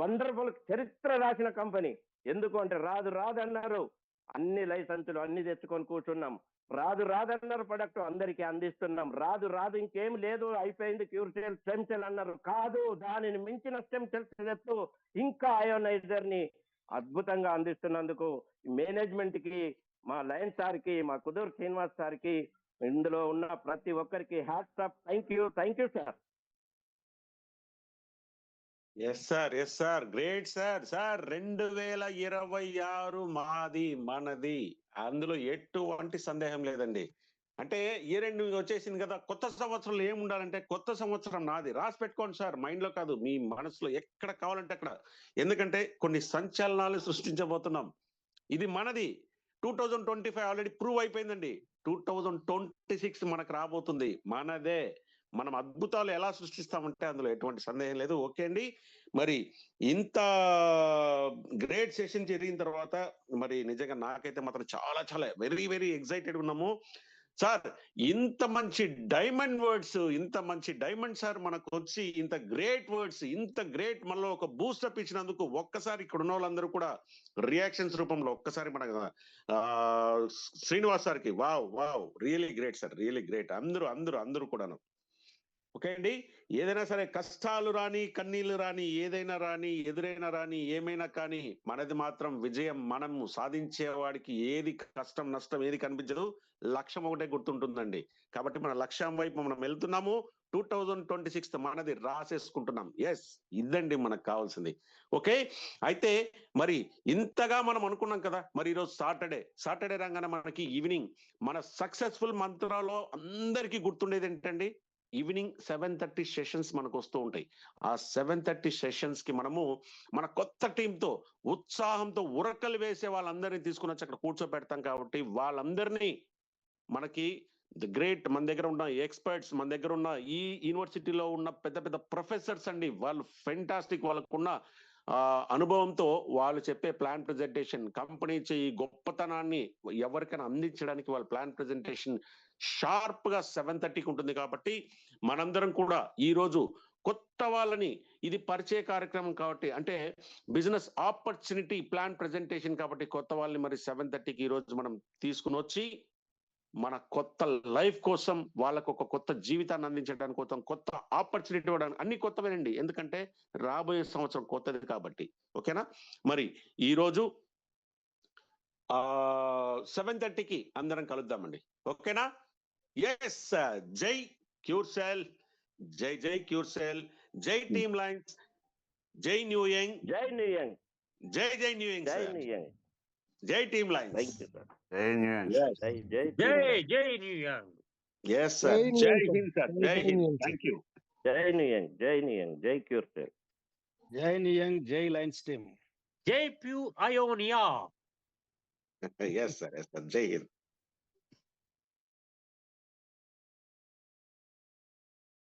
Speaker 2: వండర్ఫుల్ చరిత్ర రాసిన కంపెనీ. ఎందుకు అంటే రాదు అన్నారు, అన్ని లైసెన్సులు అన్ని తెచ్చుకొని కూర్చున్నాం. రాదన్నారు, ప్రొడక్ట్ అందరికీ అందిస్తున్నాం. రాదు ఇంకేం లేదు, అయిపోయింది క్యూర్ సెల్, స్టెమ్ సెల్ అన్నారు. కాదు, దానిని మించిన స్టెమ్ సెల్స్ చెప్తూ ఇంకా అయోనైజర్ ని అద్భుతంగా అందిస్తున్నందుకు మేనేజ్మెంట్ కి, మా లయన్ సార్ కి, మా కుదూర్ శ్రీనివాస్ సార్ కి, ఇందులో ఉన్న ప్రతి ఒక్కరికి hats off. Thank you sir.
Speaker 1: Yes sir, great sir. 2026 మనది, అందులో ఎటువంటి సందేహం లేదండి. అంటే ఇయర్ ఎండింగ్ వచ్చేసింది కదా, కొత్త సంవత్సరంలో ఏముండాలంటే కొత్త సంవత్సరం నాది. రాసి పెట్టుకోండి సార్, మైండ్ లో కాదు, మీ మనసులో ఎక్కడ కావాలంటే అక్కడ. ఎందుకంటే కొన్ని సంచలనాలు సృష్టించబోతున్నాం. ఇది మనది. 2025 ఆల్రెడీ ప్రూవ్ అయిపోయిందండి. 2026 మనకు రాబోతుంది, మనదే. మనం అద్భుతాలు ఎలా సృష్టిస్తామంటే అందులో ఎటువంటి సందేహం లేదు. ఓకే అండి, మరి ఇంత గ్రేట్ సెషన్ జరిగిన తర్వాత మరి నిజంగా నాకైతే మాత్రం చాలా వెరీ ఎక్సైటెడ్ ఉన్నాము సార్. ఇంత మంచి డైమండ్ సార్ మనకు వచ్చి ఇంత గ్రేట్ వర్డ్స్, ఇంత గ్రేట్ మనలో ఒక బూస్టప్ ఇచ్చినందుకు ఒక్కసారి ఇక్కడ ఉన్న వాళ్ళందరూ కూడా రియాక్షన్స్ రూపంలో ఒక్కసారి మన శ్రీనివాస్ సార్కి wow really great sir, really great. అందరూ కూడాను. ఓకే అండి, ఏదైనా సరే కష్టాలు రాని, కన్నీళ్లు రాని, ఏదైనా రాని, ఎదురైనా రాని, ఏమైనా కానీ మనది మాత్రం విజయం. మనం సాధించేవాడికి ఏది కష్టం నష్టం ఏది కనిపించదు, లక్ష్యం ఒకటే గుర్తుంటుందండి. కాబట్టి మన లక్ష్యం వైపు మనం వెళ్తున్నాము. 2026 మనది రాసేసుకుంటున్నాం. ఎస్, ఇదండి మనకు కావాల్సింది. ఓకే, అయితే మరి ఇంతగా మనం అనుకున్నాం కదా, మరి ఈరోజు సాటర్డే రాగానే మనకి ఈవినింగ్ మన సక్సెస్ఫుల్ మంత్రాలో అందరికీ గుర్తుండేది ఏంటండి, ఈవినింగ్ 7:30 సెషన్స్ మనకు వస్తూ ఉంటాయి. ఆ 7:30 సెషన్స్ కి మనము మన కొత్త టీంతో ఉత్సాహంతో ఉరకలు వేసే వాళ్ళందరినీ తీసుకుని వచ్చి అక్కడ కూర్చోబెడతాం. కాబట్టి వాళ్ళందరినీ మనకి గ్రేట్, మన దగ్గర ఉన్న ఎక్స్పర్ట్స్, మన దగ్గర ఉన్న ఈ యూనివర్సిటీలో ఉన్న పెద్ద ప్రొఫెసర్స్ అండి, వాళ్ళు ఫెంటాస్టిక్. వాళ్ళకున్న అనుభవంతో వాళ్ళు చెప్పే ప్లాన్ ప్రెజెంటేషన్, కంపెనీ ఈ గొప్పతనాన్ని ఎవరికైనా అందించడానికి వాళ్ళ ప్లాన్ ప్రెజెంటేషన్ షార్ప్ గా 7:30కి ఉంటుంది. కాబట్టి మనందరం కూడా ఈ రోజు కొత్త వాళ్ళని, ఇది పరిచయ కార్యక్రమం కాబట్టి, అంటే బిజినెస్ ఆపర్చునిటీ ప్లాన్ ప్రెజెంటేషన్ కాబట్టి కొత్త వాళ్ళని మరి 7:30కి ఈ రోజు మనం తీసుకుని వచ్చి మన కొత్త లైఫ్ కోసం, వాళ్ళకు ఒక కొత్త జీవితాన్ని అందించడానికి కోసం, కొత్త ఆపర్చునిటీ ఇవ్వడానికి, అన్ని కొత్తవేనండి, ఎందుకంటే రాబోయే సంవత్సరం కొత్తది కాబట్టి. ఓకేనా? మరి ఈ రోజు 7:30కి అందరం కలుద్దామండి. ఓకేనా? ఎస్, జై క్యూర్సెల్, జై జై క్యూర్సెల్, జై టీమ్ లైన్స్, జై న్యూ యంగ్,
Speaker 2: జై న్యూ యంగ్,
Speaker 1: జై జై న్యూ యంగ్,
Speaker 2: జై
Speaker 1: sir.
Speaker 2: New young.
Speaker 1: జై team lions.
Speaker 2: Thank you sir.
Speaker 1: Yes.
Speaker 2: జై జై
Speaker 3: జై new young.
Speaker 1: Yes, sir.
Speaker 5: Jai New
Speaker 1: Jai
Speaker 5: Yen, sir.
Speaker 1: Hind, sir.
Speaker 5: Jai
Speaker 1: Jai
Speaker 5: New
Speaker 1: Hind.
Speaker 5: Yen, sir.
Speaker 1: Thank you.
Speaker 2: జై new young, జై new young, జై క్యూర్సెల్.
Speaker 5: జై నియంగ్, జై లైన్స్ టీమ్.
Speaker 3: జై ప్యూ అయోనియా.
Speaker 1: Yes, sir. Yes, sir. Jai Hind.